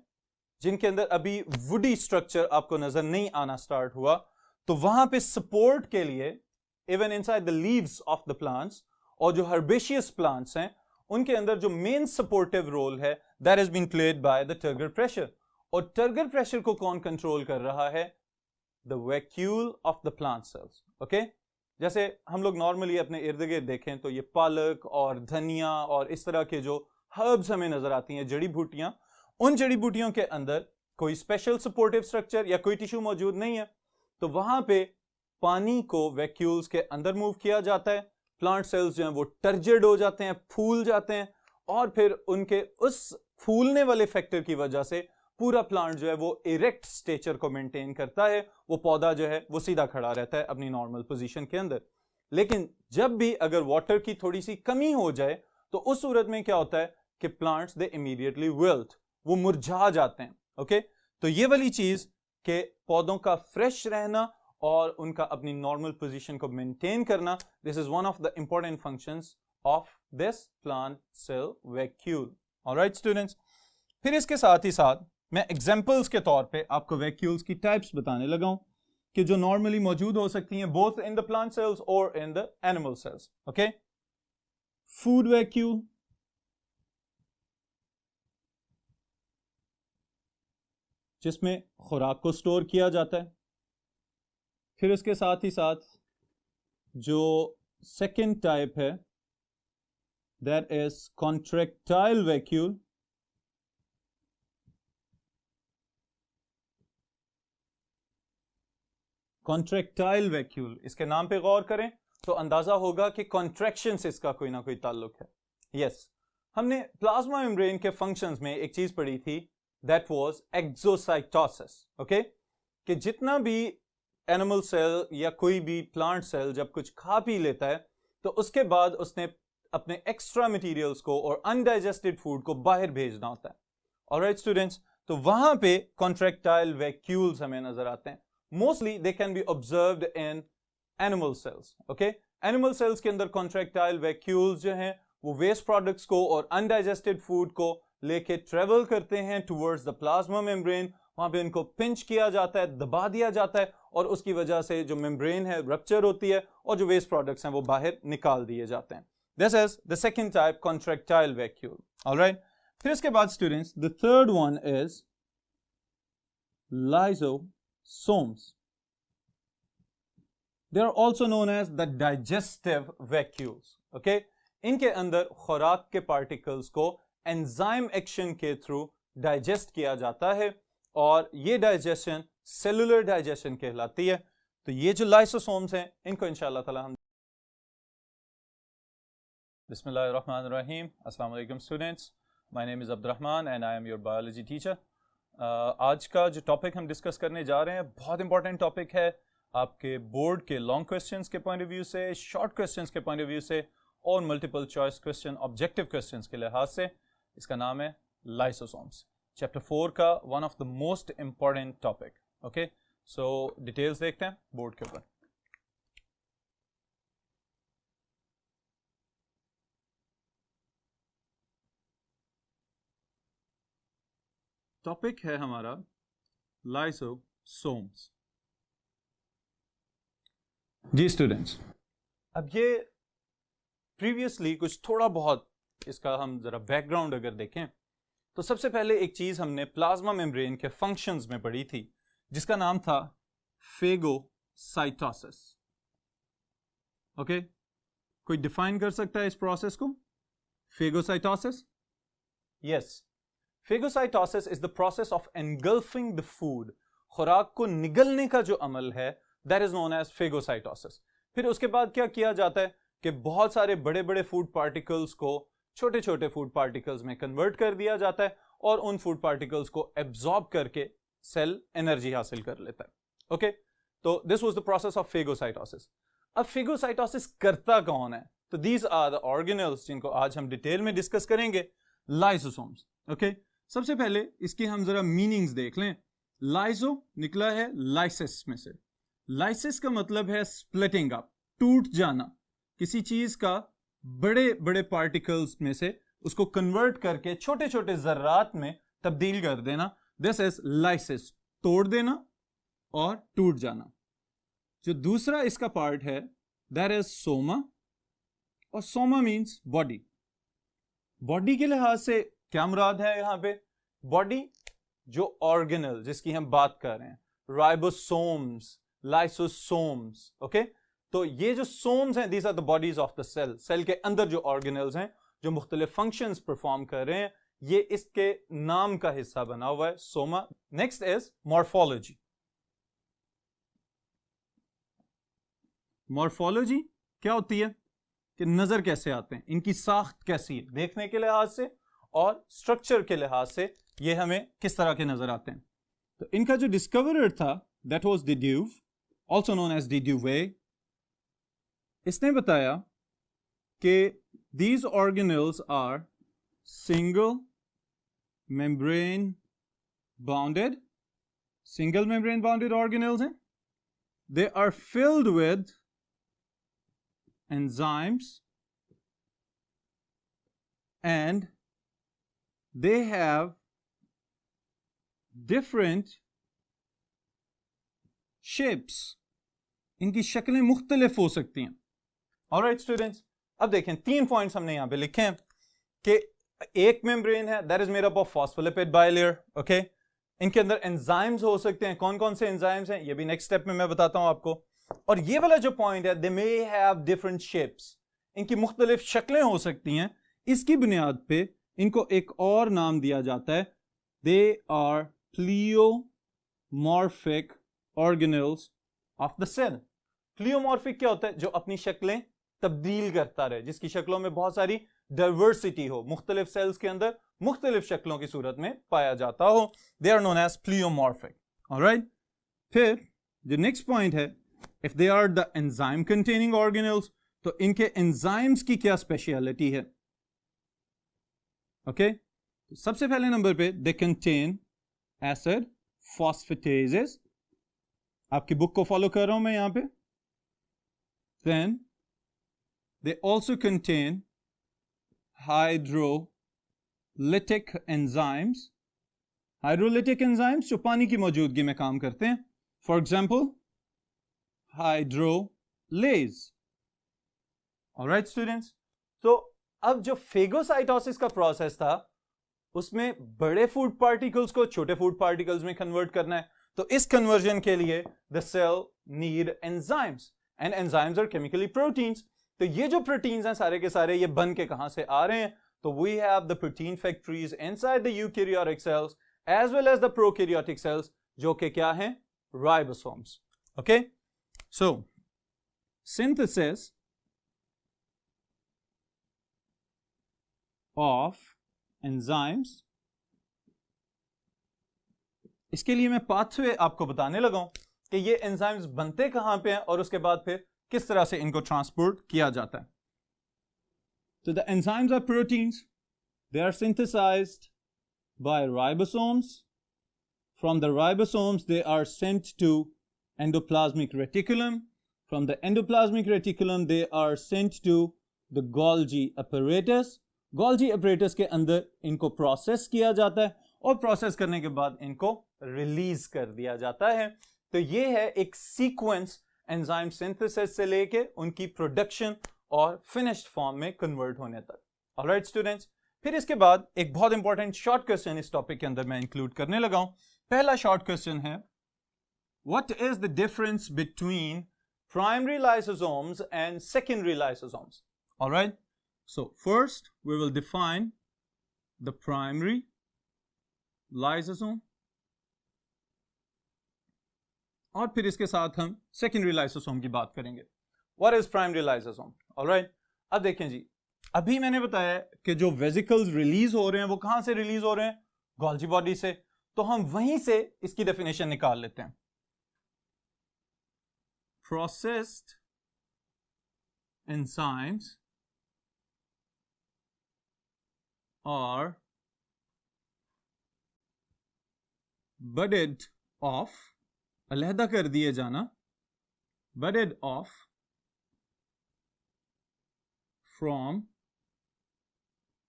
जिनके अंदर अभी वुडी स्ट्रक्चर आपको नजर नहीं आना स्टार्ट हुआ, तो वहां पे सपोर्ट के लिए even inside the leaves of the plants, और जो हर्बेशियस प्लांट्स हैं उनके अंदर जो मेन सपोर्टिव रोल है that has been played by the turgor pressure. और टर्गर प्रेशर को कौन कंट्रोल कर रहा है? The vacuole of the plant cells. Okay, जैसे हम लोग नॉर्मली अपने इर्द गिर्द देखें तो ये पालक और धनिया और इस तरह के जो हर्ब्स हमें नजर आती हैं, जड़ी बूटियां, उन जड़ी बूटियों के अंदर कोई स्पेशल सपोर्टिव स्ट्रक्चर या कोई टिश्यू मौजूद नहीं है, तो वहां पे पानी को वैक्यूल्स के अंदर मूव किया जाता है. प्लांट सेल्स जो हैं वो टर्जिड हो जाते हैं, फूल जाते हैं, और फिर उनके उस फूलने वाले फैक्टर की वजह से पूरा प्लांट जो है वो इरेक्ट स्टेचर को मेंटेन करता है. वो पौधा जो है वो सीधा खड़ा रहता है अपनी नॉर्मल पोजीशन के अंदर. लेकिन जब भी अगर वाटर की थोड़ी सी कमी हो जाए तो उस सूरत में क्या होता है कि प्लांट्स दे इमीडिएटली विल्ट, वो मुरझा जाते हैं. ओके, तो ये वाली चीज के पौधों का फ्रेश रहना और उनका अपनी नॉर्मल पोजीशन को मेंटेन करना, this is one of the important functions of this plant cell vacuole. Alright students, फिर इसके साथ ही साथ मैं एग्जांपल्स के तौर पे आपको वैक्यूल्स की टाइप्स बताने लगा हूं कि जो नॉर्मली मौजूद हो सकती हैं both in the plant cells और in the animal cells. Okay, food vacuole, जिसमें खुराक को स्टोर किया जाता है. फिर इसके साथ ही साथ जो सेकंड टाइप है that is contractile vacuole. Contractile vacuole, इसके नाम पे गौर करें तो अंदाजा होगा कि कॉन्ट्रैक्शन से इसका कोई ना कोई ताल्लुक है. यस, हमने प्लाज्मा मेम्ब्रेन के फंक्शंस में एक चीज पढ़ी थी, दैट वाज एक्सोसाइटोसिस. ओके, कि जितना भी एनिमल सेल या कोई भी प्लांट सेल जब कुछ खा पी लेता है तो उसके बाद उसने अपने एक्स्ट्रा मटेरियल्स को और अनडाइजेस्टेड फूड को बाहर भेजना होता है. ऑलराइट स्टूडेंट्स, तो वहां पे कॉन्ट्रैक्टाइल वैक्यूल्स हमें नजर आते हैं. Mostly they can be observed in animal cells. Okay, animal cells के अंदर contractile vacuoles जो हैं वो waste products को और undigested food को लेके travel करते हैं towards the plasma membrane. वहाँ पे इनको pinch किया जाता है, दबा दिया जाता है और उसकी वजह से जो membrane है rupture होती है और जो waste products हैं वो बाहर निकाल दिए जाते हैं. This is the second type, contractile vacuole. All right. फिर इसके बाद students, the third one is lysosomes. They are also known as the digestive vacuoles. Okay, इनके अंदर खुराक के पार्टिकल्स को एंजाइम एक्शन के थ्रू डाइजेस्ट किया जाता है और ये डाइजेशन सेलुलर डाइजेशन कहलाती है. तो ये जो लाइसोसोम्स हैं इनको इंशाअल्लाह ताला हम बिस्मिल्लाहिर्रहमानिर्रहीम. अस्सलाम वालेकुम students, my name is Abdurrahman and I am your biology teacher. आज का जो टॉपिक हम डिस्कस करने जा रहे हैं बहुत इंपॉर्टेंट टॉपिक है आपके बोर्ड के लॉन्ग क्वेश्चंस के पॉइंट ऑफ व्यू से, शॉर्ट क्वेश्चंस के पॉइंट ऑफ व्यू से और multiple choice question, objective questions के लिहाज से. इसका नाम है लाइसोसोम्स, चैप्टर 4 का one of the most important topic. Okay, so details देखते हैं बोर्ड के ऊपर. टॉपिक है हमारा लाइसोसोम्स. जी स्टूडेंट्स, अब ये प्रीवियसली कुछ थोड़ा बहुत इसका हम जरा बैकग्राउंड अगर देखें तो सबसे पहले एक चीज हमने प्लाज्मा मेम्ब्रेन के फंक्शंस में पढ़ी थी जिसका नाम था फेगोसाइटोसिस. ओके, कोई डिफाइन कर सकता है इस प्रोसेस को? Phagocytosis. Yes, phagocytosis is the process of engulfing the food. खुराक को निगलने का जो अमल है that is known as phagocytosis. फिर उसके बाद क्या किया जाता है कि बहुत सारे बड़े बड़े फूड पार्टिकल्स को छोटे छोटे फूड पार्टिकल्स में कन्वर्ट कर दिया जाता है और उन फूड पार्टिकल्स को एब्जॉर्ब करके सेल एनर्जी हासिल कर लेता है. ओके, तो this was the process of phagocytosis. अब फेगोसाइटोसिस करता कौन है? तो दीज आर द ऑर्गेनेल्स जिनको आज हम डिटेल में डिस्कस करेंगे, लाइसोसोम्स. ओके, सबसे पहले इसकी हम जरा मीनिंग्स देख लें. लाइसो निकला है लाइसिस में से. लाइसिस का मतलब है स्प्लिटिंग अप, टूट जाना. किसी चीज का बड़े बड़े पार्टिकल्स में से उसको कन्वर्ट करके छोटे छोटे जर्रात में तब्दील कर देना. दिस इज लाइसिस, तोड़ देना और टूट जाना. जो दूसरा इसका पार्ट है दैट इज सोमा, और सोमा मींस बॉडी. बॉडी के लिहाज से क्या मुराद है यहां पे? बॉडी जो ऑर्गेनल जिसकी हम बात कर रहे हैं, राइबोसोम्स, लाइसोसोम्स. ओके, तो ये जो सोम्स हैं these are the bodies of the cell. Cell के अंदर जो ऑर्गेनल्स हैं जो मुख्तलिफ फंक्शंस परफॉर्म कर रहे हैं, ये इसके नाम का हिस्सा बना हुआ है, Soma. Next is morphology. Morphology क्या होती है? कि नजर कैसे आते हैं, इनकी साख्त कैसी है देखने के लिहाज से और स्ट्रक्चर के लिहाज से ये हमें किस तरह के नजर आते हैं. तो इनका जो डिस्कवरर था that was de Duve, also known as de Duve. इसने बताया कि these organelles are single membrane bounded organelles हैं. They are filled with enzymes and they have different shapes. इनकी शक्लें मुख्तलिफ हो सकती हैं. ऑलराइट स्टूडेंट्स, अब देखें 3 पॉइंट्स हमने यहां पे लिखे हैं कि एक मेम्ब्रेन है that is made up of phospholipid bilayer. Okay, इनके अंदर एंजाइम्स हो सकते हैं. कौन कौन से एंजाइम्स हैं ये भी नेक्स्ट स्टेप में मैं बताता हूं आपको. और ये वाला जो पॉइंट है दे मे हैव डिफरेंट शेप्स, इनकी मुख्तलिफ शक्लें हो सकती हैं. इसकी बुनियाद पे इनको एक और नाम दिया जाता है, they are pleomorphic organelles of the cell. Pleomorphic क्या होता है? जो अपनी शक्लें तब्दील करता रहे, जिसकी शक्लों में बहुत सारी डाइवर्सिटी हो, मुख्तलिफ सेल्स के अंदर मुख्तलिफ शक्लों की सूरत में पाया जाता हो, they are known as pleomorphic. Alright, फिर जो नेक्स्ट पॉइंट है, if they are the enzyme containing organelles, तो इनके एंजाइम्स की क्या स्पेशलिटी है? ओके, सबसे पहले नंबर पे दे कंटेन एसिड फॉस्फेटेजेस, आपकी बुक को फॉलो कर रहा हूं मैं यहां पे। Then they also contain hydrolytic enzymes, hydrolytic enzymes जो पानी की मौजूदगी में काम करते हैं, for example hydrolase. Alright students, तो अब जो फेगोसाइटोसिस का प्रोसेस था उसमें बड़े फूड पार्टिकल्स को छोटे फूड पार्टिकल्स में कन्वर्ट करना है, तो इस कन्वर्जन के लिए the cell need enzymes, and enzymes are chemically proteins. तो ये जो प्रोटीन्स हैं सारे के सारे, ये बन के कहां से आ रहे हैं? तो we have the protein factories inside the eukaryotic cells as well as the prokaryotic cells, जो कि क्या हैं? Ribosomes. Okay, so synthesis of enzymes, इसके लिए मैं पाथवे आपको बताने लगा हूं कि ये एंजाइम्स बनते कहां पे हैं और उसके बाद फिर किस तरह से इनको ट्रांसपोर्ट किया जाता है। तो the enzymes are proteins, they are synthesized by ribosomes, from the ribosomes they are sent to endoplasmic reticulum, from the endoplasmic reticulum they are sent to the Golgi apparatus, Golgi apparatus के अंदर इनको process किया जाता है और process करने के बाद इनको रिलीज कर दिया जाता है। तो ये है एक सीक्वेंस एंजाइम सिंथेसिस से लेके उनकी प्रोडक्शन और फिनिश्ड फॉर्म में कन्वर्ट होने तक। ऑलराइट स्टूडेंट्स, फिर इसके बाद एक बहुत इंपॉर्टेंट शॉर्ट क्वेश्चन इस टॉपिक के अंदर मैं इंक्लूड करने लगा हूं। पहला शॉर्ट क्वेश्चन है, what is the difference between primary lysosomes and secondary lysosomes? Alright, so first we will define the primary lysosome और फिर इसके साथ हम सेकेंडरी लाइसोसोम की बात करेंगे। What is primary lysosome? Alright, अब देखें जी, अभी मैंने बताया कि जो वेसिकल्स रिलीज हो रहे हैं वो कहां से रिलीज हो रहे हैं? गोल्जी बॉडी से। तो हम वहीं से इसकी डेफिनेशन निकाल लेते हैं। Processed enzymes are budded off, अलहदा कर दिए जाना, budded off from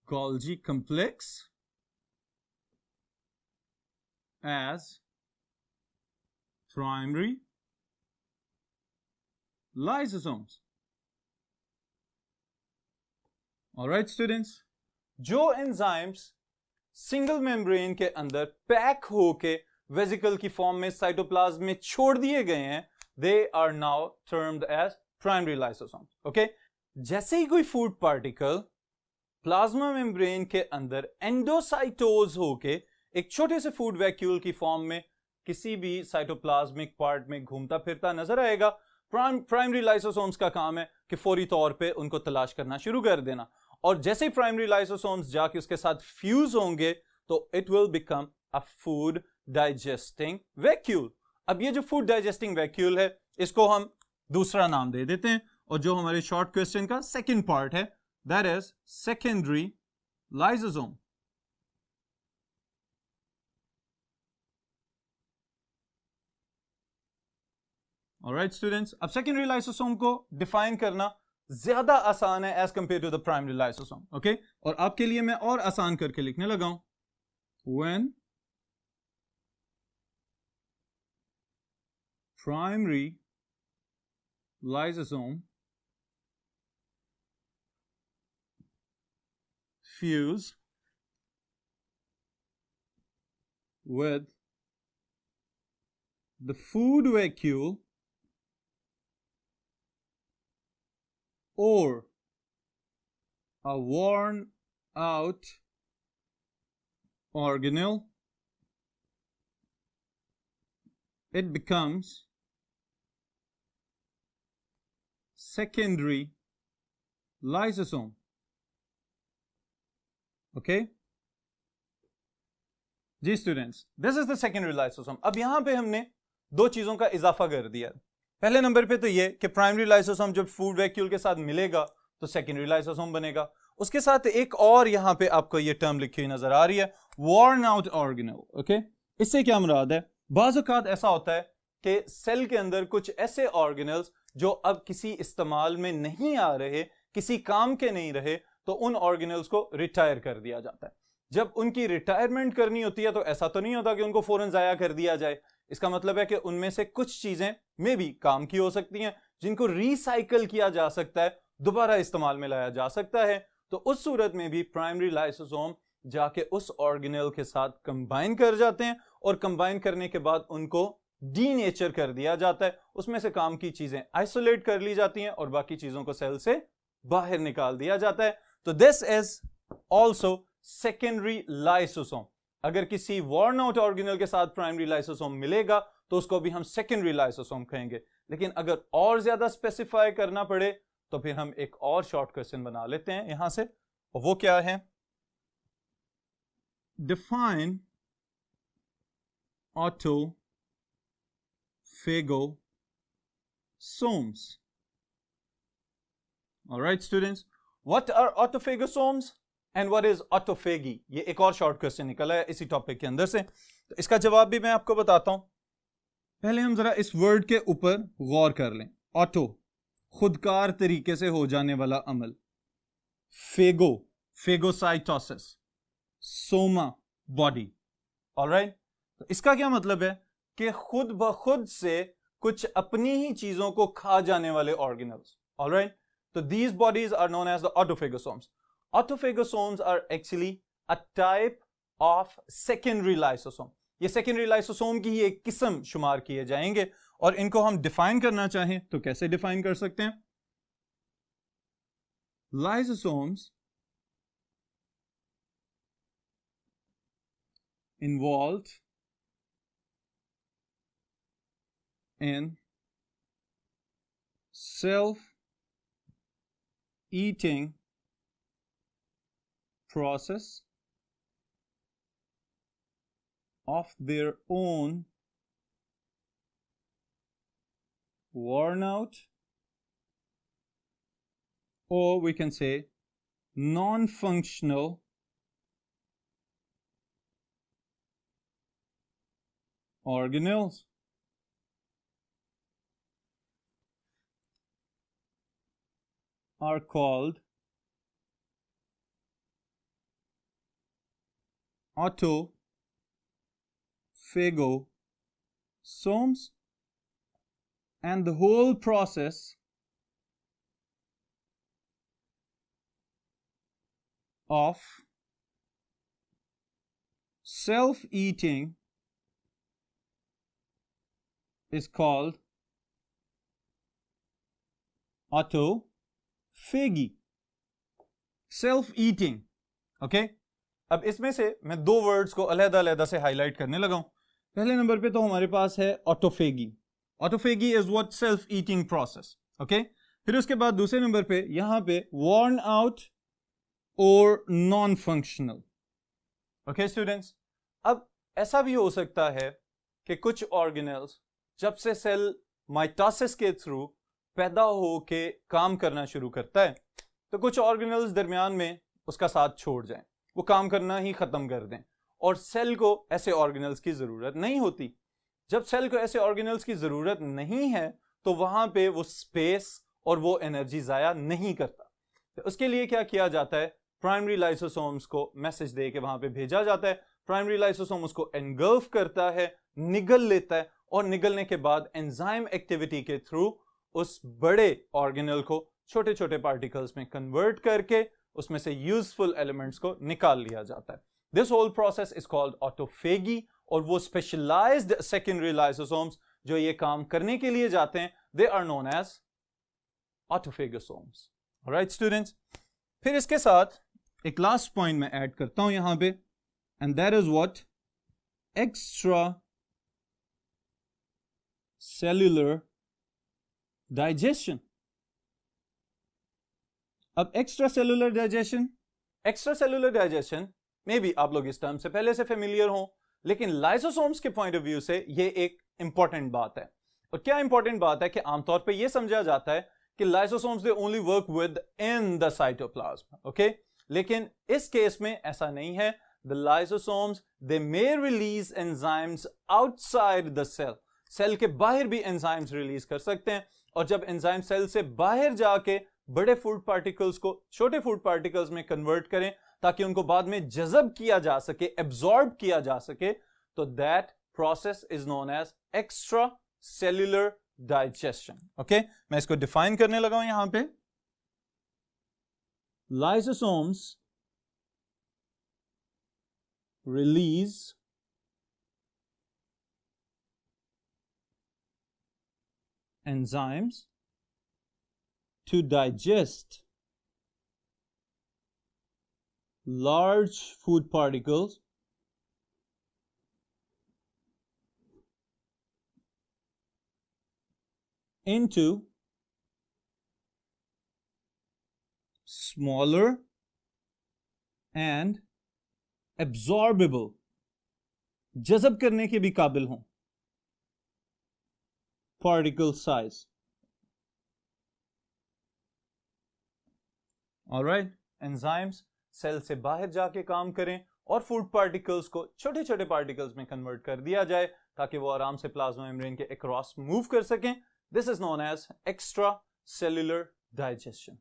Golgi complex as primary lysosomes. All right students, जो एंजाइम्स सिंगल मेम्ब्रेन के अंदर पैक होके वेसिकल की फॉर्म में साइटोप्लाज्म में छोड़ दिए गए हैं, they are now termed as primary lysosomes. Okay, जैसे ही कोई फूड पार्टिकल प्लाज्मा मेम्ब्रेन के अंदर एंडोसाइटोज होके एक छोटे से फूड वैक्यूल की फॉर्म में किसी भी साइटोप्लाज्मिक पार्ट में घूमता फिरता नजर आएगा, प्राइमरी लाइसोसोम्स का काम है कि फौरी तौर पे उनको तलाश करना शुरू कर देना, और जैसे ही प्राइमरी लाइसोसोम्स जाके उसके साथ फ्यूज होंगे तो it will become a food digesting vacuole. अब ये जो फूड डाइजेस्टिंग वैक्यूल है इसको हम दूसरा नाम दे देते हैं, और जो हमारे शॉर्ट क्वेश्चन का सेकंड पार्ट है that is secondary lysosome. Alright students, अब सेकेंडरी लाइसोसोम को डिफाइन करना ज्यादा आसान है as compare to the primary lysosome. Okay, और आपके लिए मैं और आसान करके लिखने लगा हूं, when primary lysosome fuse with the food vacuole or a worn out organelle, it becomes secondary lysosome. Okay जी students, this is the secondary lysosome. अब यहां पे हमने दो चीजों का इजाफा कर दिया। पहले नंबर पे तो ये कि प्राइमरी लाइसोसोम जब फूड वैक्यूल के साथ मिलेगा तो सेकेंडरी लाइसोसोम बनेगा। उसके साथ एक और यहां पे आपको ये टर्म लिखी हुई नजर आ रही है, worn out organelle। ओके, इससे क्या मुराद है? बाज़ औक़ात ऐसा होता है कि सेल के अंदर कुछ ऐसे ऑर्गेनल्स जो अब किसी इस्तेमाल में नहीं आ रहे, किसी काम के नहीं रहे, तो उन ऑर्गेनल्स को रिटायर कर दिया जाता है। जब उनकी रिटायरमेंट करनी होती है तो ऐसा तो नहीं होता कि उनको फौरन जाया कर दिया जाए। इसका मतलब है कि उनमें से कुछ चीजें में भी काम की हो सकती हैं जिनको रिसाइकल किया जा सकता है, दोबारा इस्तेमाल में लाया जा सकता है। तो उस सूरत में भी प्राइमरी लाइसोसोम जाके उस ऑर्गेनेल के साथ कंबाइन कर जाते हैं और कंबाइन करने के बाद उनको डीनेचर कर दिया जाता है। उसमें से काम की चीजें आइसोलेट कर ली जाती हैं और बाकी चीजों को सेल से बाहर निकाल दिया जाता है। तो this is also secondary lysosome. अगर किसी वॉर्न आउट ऑर्गेनेल के साथ प्राइमरी लाइसोसोम मिलेगा तो उसको भी हम सेकेंडरी लाइसोसोम कहेंगे। लेकिन अगर और ज्यादा स्पेसिफाई करना पड़े तो फिर हम एक और शॉर्ट क्वेश्चन बना लेते हैं यहां से, और वो क्या है? Define autophagosomes। Alright students, what are autophagosomes and what is autophagy? ये एक और शॉर्ट क्वेश्चन निकला है इसी टॉपिक के अंदर से, तो इसका जवाब भी मैं आपको बताता हूं। पहले हम जरा इस वर्ड के ऊपर गौर कर लें। ऑटो, खुदकार तरीके से हो जाने वाला अमल। Phago, phagocytosis. Soma, body. Alright, तो इसका क्या मतलब है कि खुद ब खुद से कुछ अपनी ही चीजों को खा जाने वाले ऑर्गेनल्स। ऑलराइट, तो these bodies are known as the autophagosomes. Autophagosomes are actually a type of secondary lysosome. ये सेकेंडरी लाइसोसोम की ही एक किस्म शुमार किए जाएंगे, और इनको हम डिफाइन करना चाहें तो कैसे डिफाइन कर सकते हैं? Lysosomes involved in self-eating process of their own worn out, or we can say non-functional organelles are called autophagosomes, and the whole process of self-eating is called autophagy। Self eating. Okay, अब इसमें से मैं दो words को अलग-अलग से highlight करने लगा हूं। पहले नंबर पे तो हमारे पास है autophagy. Autophagy is what? Self eating process. Okay, फिर उसके बाद दूसरे नंबर पे यहां पे वॉर्न आउट और नॉन फंक्शनल। ओके स्टूडेंट्स, अब ऐसा भी हो सकता है कि कुछ ऑर्गेनेल्स जब से सेल माइटोसिस के थ्रू पैदा हो के काम करना शुरू करता है तो कुछ ऑर्गेनेल्स दरमियान में उसका साथ छोड़ जाएं, वो काम करना ही खत्म कर दें, और सेल को ऐसे ऑर्गेनेल्स की जरूरत नहीं होती। जब सेल को ऐसे ऑर्गेनेल्स की जरूरत नहीं है तो वहां पे वो स्पेस और वो एनर्जी जाया नहीं करता। तो उसके लिए क्या किया जाता है? प्राइमरी लाइसोसोम्स को मैसेज दे के वहां पे भेजा जाता है। प्राइमरी लाइसोसोम उसको एनगल्फ करता है, निगल लेता है, और निगलने के बाद एंजाइम एक्टिविटी के थ्रू उस बड़े ऑर्गेनेल को छोटे छोटे पार्टिकल्स में कन्वर्ट करके उसमें से यूजफुल एलिमेंट्स को निकाल लिया जाता है। This whole process is called autophagy, और वो स्पेशलाइज्ड सेकेंडरी लाइसोसोम्स जो ये काम करने के लिए जाते हैं, they are known as autophagosomes. Alright students, फिर इसके साथ एक लास्ट पॉइंट मैं ऐड करता हूं यहां पे, and that is what extra cellular digestion. अब एक्स्ट्रा सेल्यूलर डाइजेशन में भी आप लोग इस टर्म से पहले से फेमिलियर हो, लेकिन लाइसोसोम्स के पॉइंट ऑफ व्यू से ये एक इंपॉर्टेंट बात है। और क्या इंपॉर्टेंट बात है कि आमतौर पे ये समझा जाता है कि lysosomes they only work within the cytoplasm, okay, लेकिन इस केस में ऐसा नहीं है। The lysosomes they may release enzymes outside the cell, cell के बाहर भी एंजाइम्स रिलीज कर सकते हैं, और जब एंजाइम सेल से बाहर जाके बड़े फूड पार्टिकल्स को छोटे फूड पार्टिकल्स में कन्वर्ट करें ताकि उनको बाद में जज़ब किया जा सके, एब्जॉर्ब किया जा सके, तो that process is known as extracellular digestion. Okay, मैं इसको डिफाइन करने लगा हूं यहां पे। Lysosomes release enzymes to digest large food particles into smaller and absorbable, जज़ब करने के भी काबिल हों, particle size. Alright, enzymes cell से बाहर जाके काम करें और फूड पार्टिकल्स को छोटे छोटे पार्टिकल्स में कन्वर्ट कर दिया जाए ताकि वो आराम से प्लाज्मा मेम्ब्रेन के अक्रॉस मूव कर सकें। This is known as extracellular digestion.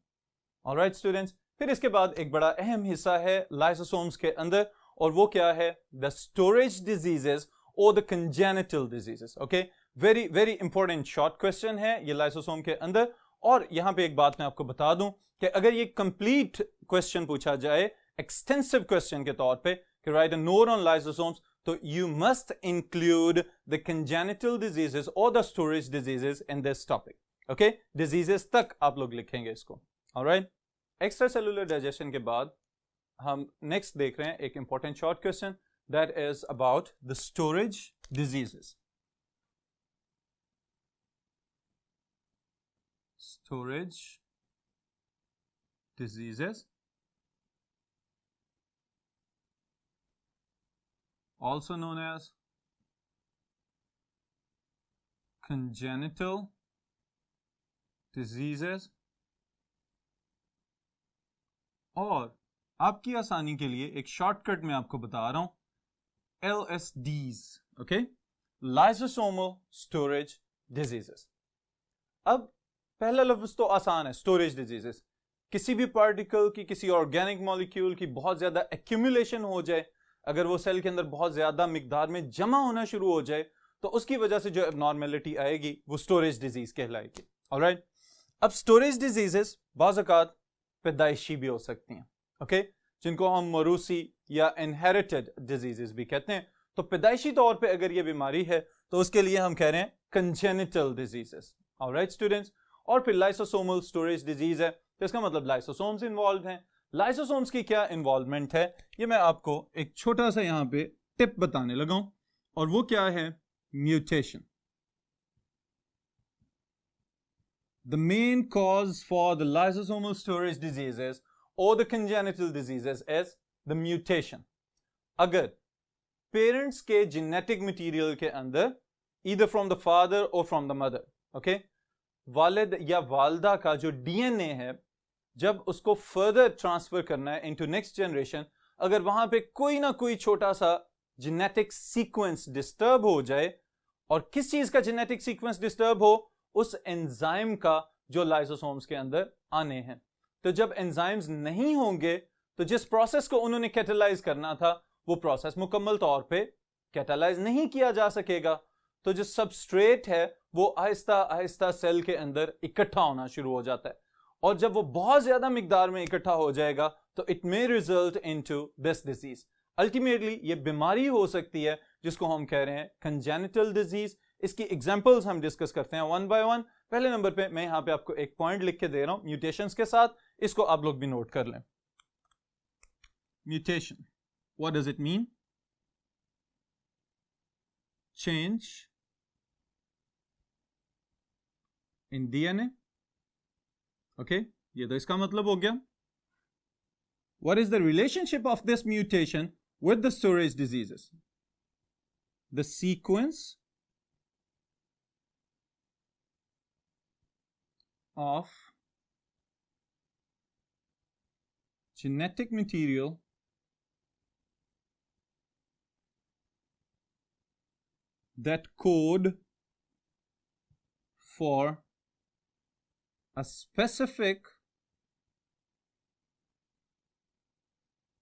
Alright students, फिर इसके बाद एक बड़ा अहम हिस्सा है लाइसोसोम्स के अंदर, और वो क्या है? द स्टोरेज डिजीजेस और the congenital diseases. Okay, very very important short question है ये लाइसोसोम के अंदर। और यहां पे एक बात मैं आपको बता दूं कि अगर ये कंप्लीट क्वेश्चन पूछा जाए एक्सटेंसिव क्वेश्चन के तौर पे कि write a note on lysosomes, तो you must include the congenital diseases और the storage diseases in this topic. Okay, diseases तक आप लोग लिखेंगे इसको। ऑलराइट, एक्स्ट्रा सेलुलर डाइजेशन के बाद हम नेक्स्ट देख रहे हैं एक important short question that is about the storage diseases. Storage diseases, also known as congenital diseases, और आपकी आसानी के लिए एक शॉर्टकट मैं आपको बता रहा हूं, LSDs, okay, lysosomal storage diseases। अब पहला लफ्ज तो आसान है, स्टोरेज डिजीजेस। किसी भी पार्टिकल की, किसी ऑर्गेनिक मॉलिक्यूल की बहुत ज्यादा एक्यूमुलेशन हो जाए, अगर वो सेल के अंदर बहुत ज्यादा मिकदार में जमा होना शुरू हो जाए, तो उसकी वजह से जो एबनॉर्मेलिटी आएगी वो स्टोरेज डिजीज कहलाएगी। ऑलराइट, अब स्टोरेज डिजीजेस बाज़ औक़ात पैदाइशी भी हो सकती हैं, ओके, जिनको हम मरूसी या इनहेरिटेड डिजीजेस भी कहते हैं। तो पैदाइशी तौर पे अगर ये बीमारी है तो उसके लिए हम कह रहे हैं कंजेनिटल डिजीजेस। ऑलराइट स्टूडेंट्स, और फिर लाइसोसोमल स्टोरेज डिजीज है, तो इसका मतलब लाइसोसोम्स इन्वॉल्व हैं। लाइसोसोम्स की क्या इन्वॉल्वमेंट है, ये मैं आपको एक छोटा सा यहां पे टिप बताने लगा हूं, और वो क्या है? Mutation. The main cause for the lysosomal storage diseases और the congenital diseases is the mutation. अगर पेरेंट्स के जेनेटिक मटीरियल के अंदर ईदर फ्रॉम द फादर और फ्रॉम द मदर, ओके, वालिद या वालदा का जो डीएनए है, जब उसको फर्दर ट्रांसफर करना है इनटू नेक्स्ट जनरेशन, अगर वहां पे कोई ना कोई छोटा सा जेनेटिक सीक्वेंस डिस्टर्ब हो जाए, और किस चीज का जेनेटिक सीक्वेंस डिस्टर्ब हो? उस एंजाइम का जो लाइसोसोम्स के अंदर आने हैं। तो जब एंजाइम्स नहीं होंगे तो जिस प्रोसेस को उन्होंने कैटालाइज करना था वो प्रोसेस मुकम्मल तौर पे कैटालाइज नहीं किया जा सकेगा। तो जो सबस्ट्रेट है वो आहिस्ता आहिस्ता सेल के अंदर इकट्ठा होना शुरू हो जाता है, और जब वो बहुत ज्यादा मिकदार में इकट्ठा हो जाएगा तो it may result into this disease. Ultimately ये बीमारी हो सकती है जिसको हम कह रहे हैं कंजेनिटल डिजीज। इसकी एग्जांपल्स हम डिस्कस करते हैं वन बाय वन। पहले नंबर पे मैं यहां पे आपको एक पॉइंट लिख के दे रहा हूं म्यूटेशंस के साथ, इसको आप लोग भी नोट कर लें। mutation. What does it mean? Change in DNA. Okay, ये तो इसका मतलब हो गया. What is the relationship of this mutation with the storage diseases? The sequence of genetic material that code for a specific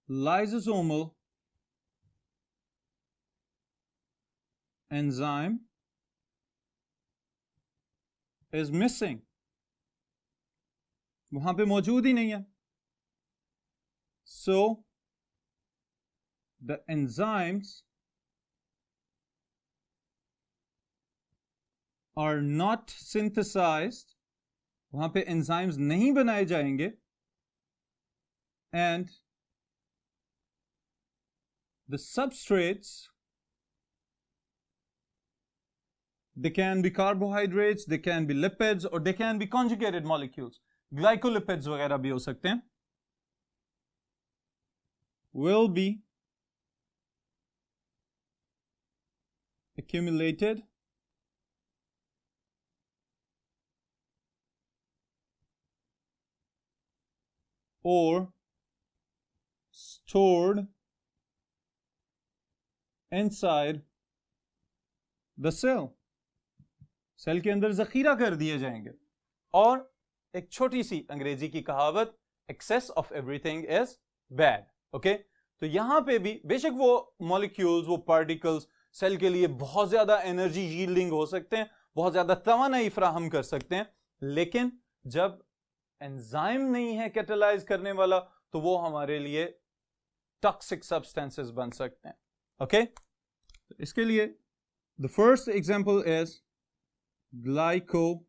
lysosomal enzyme is missing. वहां पे मौजूद ही नहीं है. So the enzymes are not synthesized. वहां पे enzymes नहीं बनाए जाएंगे. And the substrates, they can be carbohydrates, they can be lipids, or they can be conjugated molecules. Glycolipids वगैरह भी हो सकते हैं. Will be accumulated or stored inside the cell. Cell के अंदर जखीरा कर दिए जाएंगे. और एक छोटी सी अंग्रेजी की कहावत, excess of everything is bad. Okay, तो यहां पे भी बेशक वो मॉलिक्यूल्स, वो पार्टिकल्स सेल के लिए बहुत ज्यादा एनर्जी यील्डिंग हो सकते हैं, बहुत ज्यादा तवानाई फराहम कर सकते हैं, लेकिन जब एंजाइम नहीं है कैटालाइज करने वाला तो वो हमारे लिए टॉक्सिक सब्सटेंसेस बन सकते हैं. ओके, तो इसके लिए the first example is glycogenosis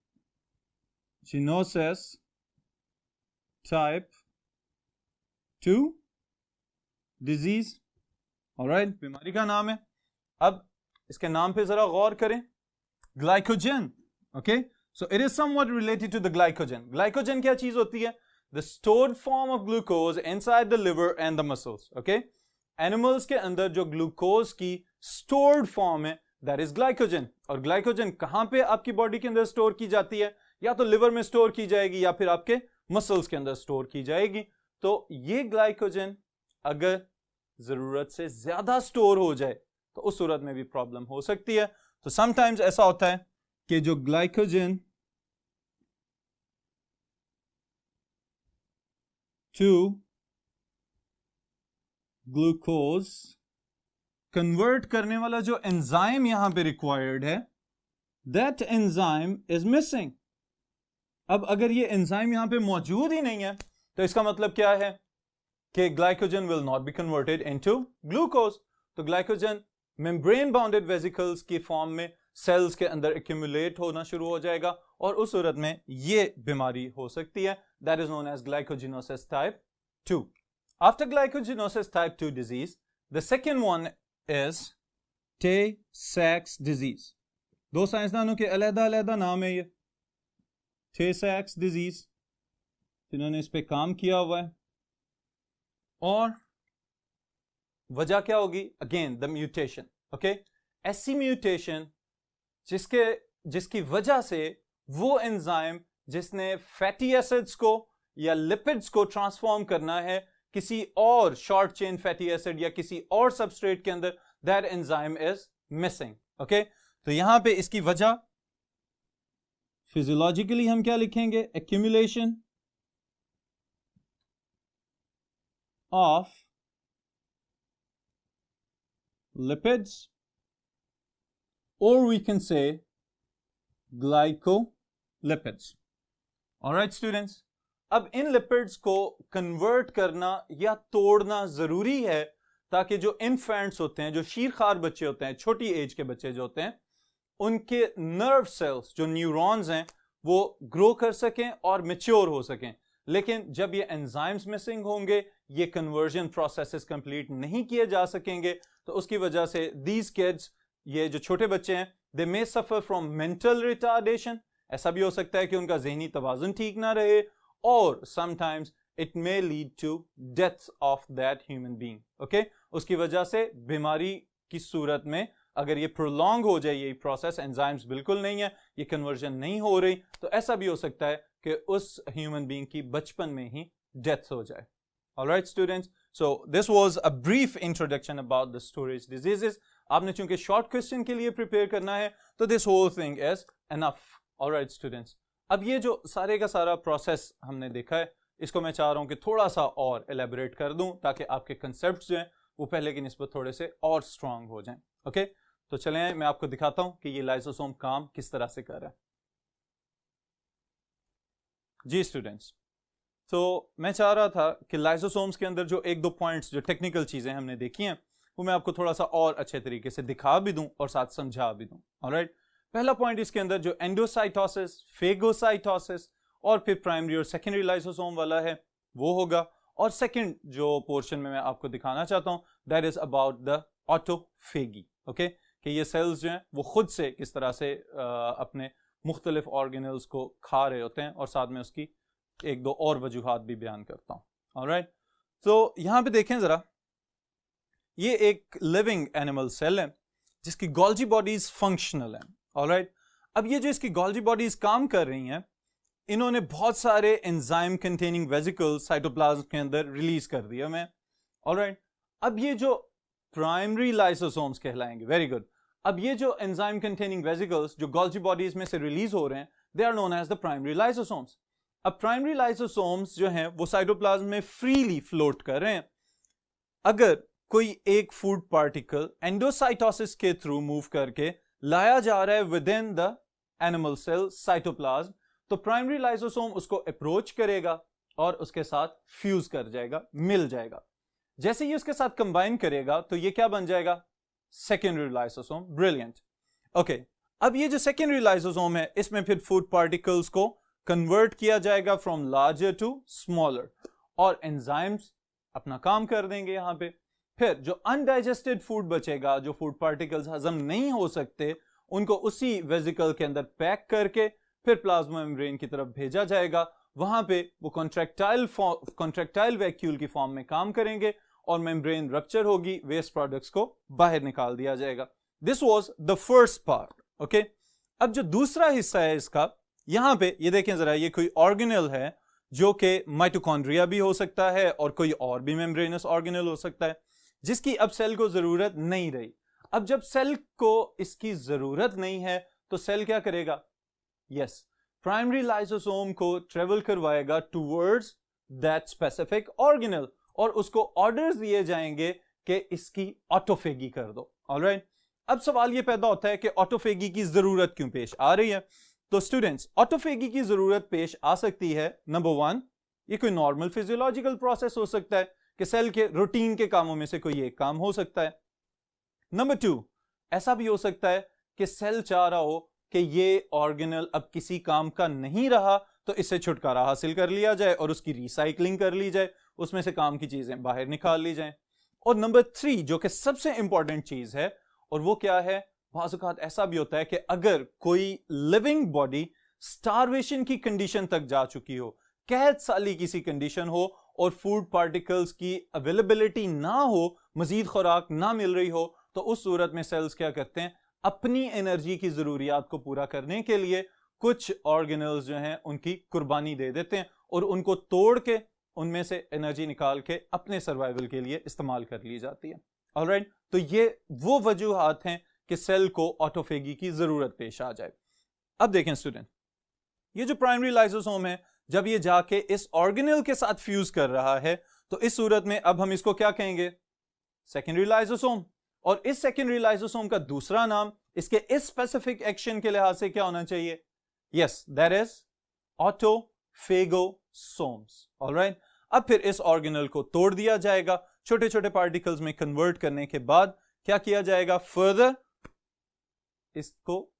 type 2 disease. Alright, बीमारी का नाम है. अब इसके नाम पे जरा गौर करें. Glycogen. Okay, so it is somewhat related to the glycogen. Glycogen क्या चीज होती है? The stored form of glucose inside the liver and the muscles. Okay, animals के अंदर जो ग्लूकोज की stored form है, that is glycogen. और ग्लाइकोजन कहां पे आपकी बॉडी के अंदर स्टोर की जाती है? या तो लिवर में स्टोर की जाएगी या फिर आपके मसल्स के अंदर स्टोर की जाएगी. तो ये ग्लाइकोजन अगर जरूरत से ज्यादा स्टोर हो जाए तो उस सूरत में भी प्रॉब्लम हो सकती है. तो समटाइम्स ऐसा होता है कि जो ग्लाइकोजन टू ग्लूकोज कन्वर्ट करने वाला जो एंजाइम यहां पे रिक्वायर्ड है, दैट एंजाइम इज मिसिंग. अब अगर ये एंजाइम यहां पे मौजूद ही नहीं है तो इसका मतलब क्या है कि glycogen will not be converted into glucose. तो ग्लाइकोजन मेम्ब्रेन बाउंडेड वेसिकल्स की फॉर्म में सेल्स के अंदर एक्यूमुलेट होना शुरू हो जाएगा और उस सूरत में ये बीमारी हो सकती है. That is known as glycogenosis type 2. After glycogenosis type 2 disease, the second one is Tay-Sachs disease. दो साइंसदानों के अलग-अलग नाम है ये. टे-सैक्स डिजीज, जिन्होंने इस पे काम किया हुआ है. और वजह क्या होगी? Again the mutation. ओके, ऐसी म्यूटेशन जिसकी वजह से वो एंजाइम जिसने फैटी एसिड्स को या लिपिड्स को ट्रांसफॉर्म करना है किसी और शॉर्ट चेन फैटी एसिड या किसी और सबस्ट्रेट के अंदर, that enzyme is missing. Okay, तो यहां पे इसकी वजह फिजियोलॉजिकली हम क्या लिखेंगे? Accumulation of lipids, or we can say glycolipids. All right students, अब इन लिपिड्स को कन्वर्ट करना या तोड़ना जरूरी है ताकि जो इन्फेंट्स होते हैं, जो शीरखार बच्चे होते हैं, छोटी एज के बच्चे जो होते हैं, उनके नर्व सेल्स जो न्यूरॉन्स हैं वो ग्रो कर सकें और मैच्योर हो सकें. लेकिन जब ये एंजाइम्स मिसिंग होंगे, ये कन्वर्जन प्रोसेसेस कंप्लीट नहीं किए जा सकेंगे, तो उसकी वजह से दीज किड्स, ये जो छोटे बच्चे हैं, दे मे सफर फ्रॉम मेंटल रिटार्डेशन, ऐसा भी हो सकता है कि उनका जहनी तवाजुन ठीक ना रहे, और sometimes it may lead to death of that human being. Okay, उसकी वजह से बीमारी की सूरत में अगर ये प्रोलॉन्ग हो जाए, ये प्रोसेस, एंजाइम्स बिल्कुल नहीं है, ये कन्वर्जन नहीं हो रही, तो ऐसा भी हो सकता है कि उस ह्यूमन बीइंग की बचपन में ही डेथ हो जाए। Alright students, so this was a brief introduction about the storage diseases. आपने चूंकि शॉर्ट क्वेश्चन के लिए प्रिपेयर करना है, तो this whole thing is enough. Alright students, अब ये जो सारे का सारा प्रोसेस हमने देखा है, इसको मैं चाह रहा हूं कि थोड़ा सा और एलेबोरेट कर दूं, ताकि आपके कंसेप्ट जो हैं वो पहले की निस्बत थोड़े से और स्ट्रांग हो जाएं। ओके, तो चलें मैं आपको दिखाता हूं कि ये लाइसोसोम काम किस तरह से कर रहा है। जी स्टूडेंट्स, तो मैं चाह रहा था कि लाइसोसोम्स के अंदर जो एक दो पॉइंट्स, जो टेक्निकल चीजें हमने देखी हैं, वो मैं आपको थोड़ा सा और अच्छे तरीके से दिखा भी दूं और साथ समझा भी दूं। ऑलराइट, पहला पॉइंट इसके अंदर जो एंडोसाइटोसिस, फेगोसाइटोसिस और फिर प्राइमरी और सेकेंडरी लाइसोसोम वाला है वो होगा। और सेकंड जो पोर्शन में मैं आपको दिखाना चाहता हूं, that is about the autophagy. Okay, कि ये सेल्स जो हैं वो खुद से किस तरह से अपने मुख्तलिफ ऑर्गेनल्स को खा रहे होते हैं, और साथ में उसकी एक दो और वजूहात भी बयान करता हूं। ऑलराइट, तो यहां पे देखें जरा, ये एक लिविंग एनिमल सेल है जिसकी गोल्जी बॉडीज फंक्शनल है। ऑलराइट, अब ये जो इसकी गोल्जी बॉडीज काम कर रही हैं, इन्होंने बहुत सारे एंजाइम कंटेनिंग वेसिकल्स साइटोप्लाज्म के अंदर रिलीज कर दिया मैं। ऑलराइट, अब ये जो प्राइमरी लाइसोसोम्स कहलाएंगे, वेरी गुड, अब ये जो एंजाइम कंटेनिंग वेसिकल्स जो गोल्जी बॉडीज में से रिलीज हो रहे हैं, they are known as the primary lysosomes. अब प्राइमरी लाइसोसोम्स जो हैं वो साइटोप्लाज्म में फ्रीली फ्लोट कर रहे हैं। अगर कोई एक फूड पार्टिकल एंडोसाइटोसिस के थ्रू मूव करके लाया जा रहा है within the animal cell cytoplasm, तो प्राइमरी लाइसोसोम उसको अप्रोच करेगा और उसके साथ फ्यूज कर जाएगा, मिल जाएगा। जैसे ही उसके साथ कंबाइन करेगा तो ये क्या बन जाएगा? Secondary lysosome. ब्रिलियंट। ओके, अब ये जो सेकेंडरी लाइसोसोम है, इसमें फिर फूड पार्टिकल्स को कन्वर्ट किया जाएगा फ्रॉम लार्जर टू स्मॉलर, और एंजाइम्स अपना काम कर देंगे यहां पे। फिर जो अनडाइजेस्टेड फूड बचेगा, जो फूड पार्टिकल्स हजम नहीं हो सकते, उनको उसी वेसिकल के अंदर पैक करके फिर प्लाज्मा मेम्ब्रेन की तरफ भेजा जाएगा। वहां पे वो कॉन्ट्रैक्टाइल वैक्यूल की फॉर्म में काम करेंगे और मेम्ब्रेन रप्चर होगी, वेस्ट प्रोडक्ट्स को बाहर निकाल दिया जाएगा। This was the first part. Okay, अब जो दूसरा हिस्सा है इसका, यहां पे ये देखें जरा, ये कोई ऑर्गेनल है जो कि माइटोकॉन्ड्रिया भी हो सकता है और कोई और भी मेम्ब्रेनस ऑर्गेनल हो सकता है, जिसकी अब सेल को जरूरत नहीं रही। अब जब सेल को इसकी जरूरत नहीं है तो सेल क्या करेगा? यस, प्राइमरी लाइसोसोम को ट्रेवल करवाएगा टुवर्ड्स दैट स्पेसिफिक ऑर्गेनल, और उसको ऑर्डर्स दिए जाएंगे कि इसकी ऑटोफेगी कर दो। ऑलराइट, अब सवाल ये पैदा होता है कि ऑटोफेगी की जरूरत क्यों पेश आ रही है? तो स्टूडेंट्स, ऑटोफेगी की जरूरत पेश आ सकती है, नंबर वन, ये कोई नॉर्मल फिजियोलॉजिकल प्रोसेस हो सकता है कि सेल के रूटीन के कामों में से कोई एक काम हो सकता है। नंबर टू, ऐसा भी हो सकता है कि सेल चाह रहा हो कि ये ऑर्गेनल अब किसी काम का नहीं रहा, तो इससे छुटकारा हासिल कर लिया जाए और उसकी रिसाइकलिंग कर ली जाए, उसमें से काम की चीजें बाहर निकाल ली जाए। और नंबर थ्री, जो कि सबसे इंपॉर्टेंट चीज है, और वो क्या है? बाज़ औक़ात ऐसा भी होता है कि अगर कोई लिविंग बॉडी स्टारवेशन की कंडीशन तक जा चुकी हो, कैद साली किसी कंडीशन हो, और फूड पार्टिकल्स की अवेलेबिलिटी ना हो, मजीद खुराक ना मिल रही हो, तो उस सूरत में सेल्स क्या करते हैं? अपनी एनर्जी की जरूरियात को पूरा करने के लिए कुछ ऑर्गेनल्स जो हैं उनकी कुर्बानी दे देते हैं और उनको तोड़ के उनमें से एनर्जी निकाल के अपने सर्वाइवल के लिए इस्तेमाल कर ली जाती है। ऑलराइट, तो ये वो वजूहात हैं कि सेल को ऑटोफेगी की जरूरत पेश आ जाए। अब देखें स्टूडेंट, ये जो प्राइमरी लाइसोसोम है, जब ये जाके इस ऑर्गेनल के साथ फ्यूज कर रहा है, तो इस सूरत में अब हम इसको क्या कहेंगे? Secondary lysosome. और इस सेकेंडरी लाइसोसोम का दूसरा नाम इसके इस स्पेसिफिक एक्शन के लिहाज से क्या होना चाहिए? Yes, that is autophagosomes. Alright, अब फिर इस ऑर्गेनल को तोड़ दिया जाएगा, छोटे छोटे पार्टिकल्स में कन्वर्ट करने के बाद क्या किया जाएगा? फर्दर इसको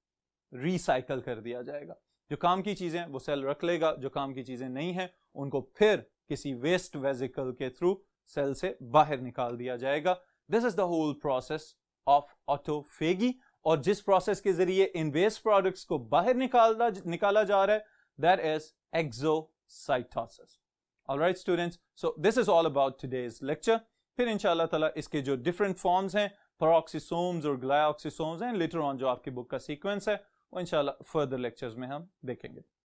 रिसाइकल कर दिया जाएगा। जो काम की चीजें वो सेल रख लेगा, जो काम की चीजें नहीं है उनको फिर किसी वेस्ट वेजिकल के थ्रू सेल से बाहर निकाल दिया जाएगा। This is the whole process of autophagy, और जिस प्रोसेस के जरिए इन वेस्ट प्रोडक्ट्स को बाहर निकाला जा रहा है, that is exocytosis. Alright students, so this is all about today's lecture. फिर इंशाल्लाह ताला इसके जो डिफरेंट फॉर्म्स हैं, पेरोक्सिसोम्स और ग्लाइऑक्सिसोम्स हैं, लेटर ऑन जो आपकी बुक का सीक्वेंस है, वो इंशाल्लाह फर्दर लेक्चर्स में हम देखेंगे।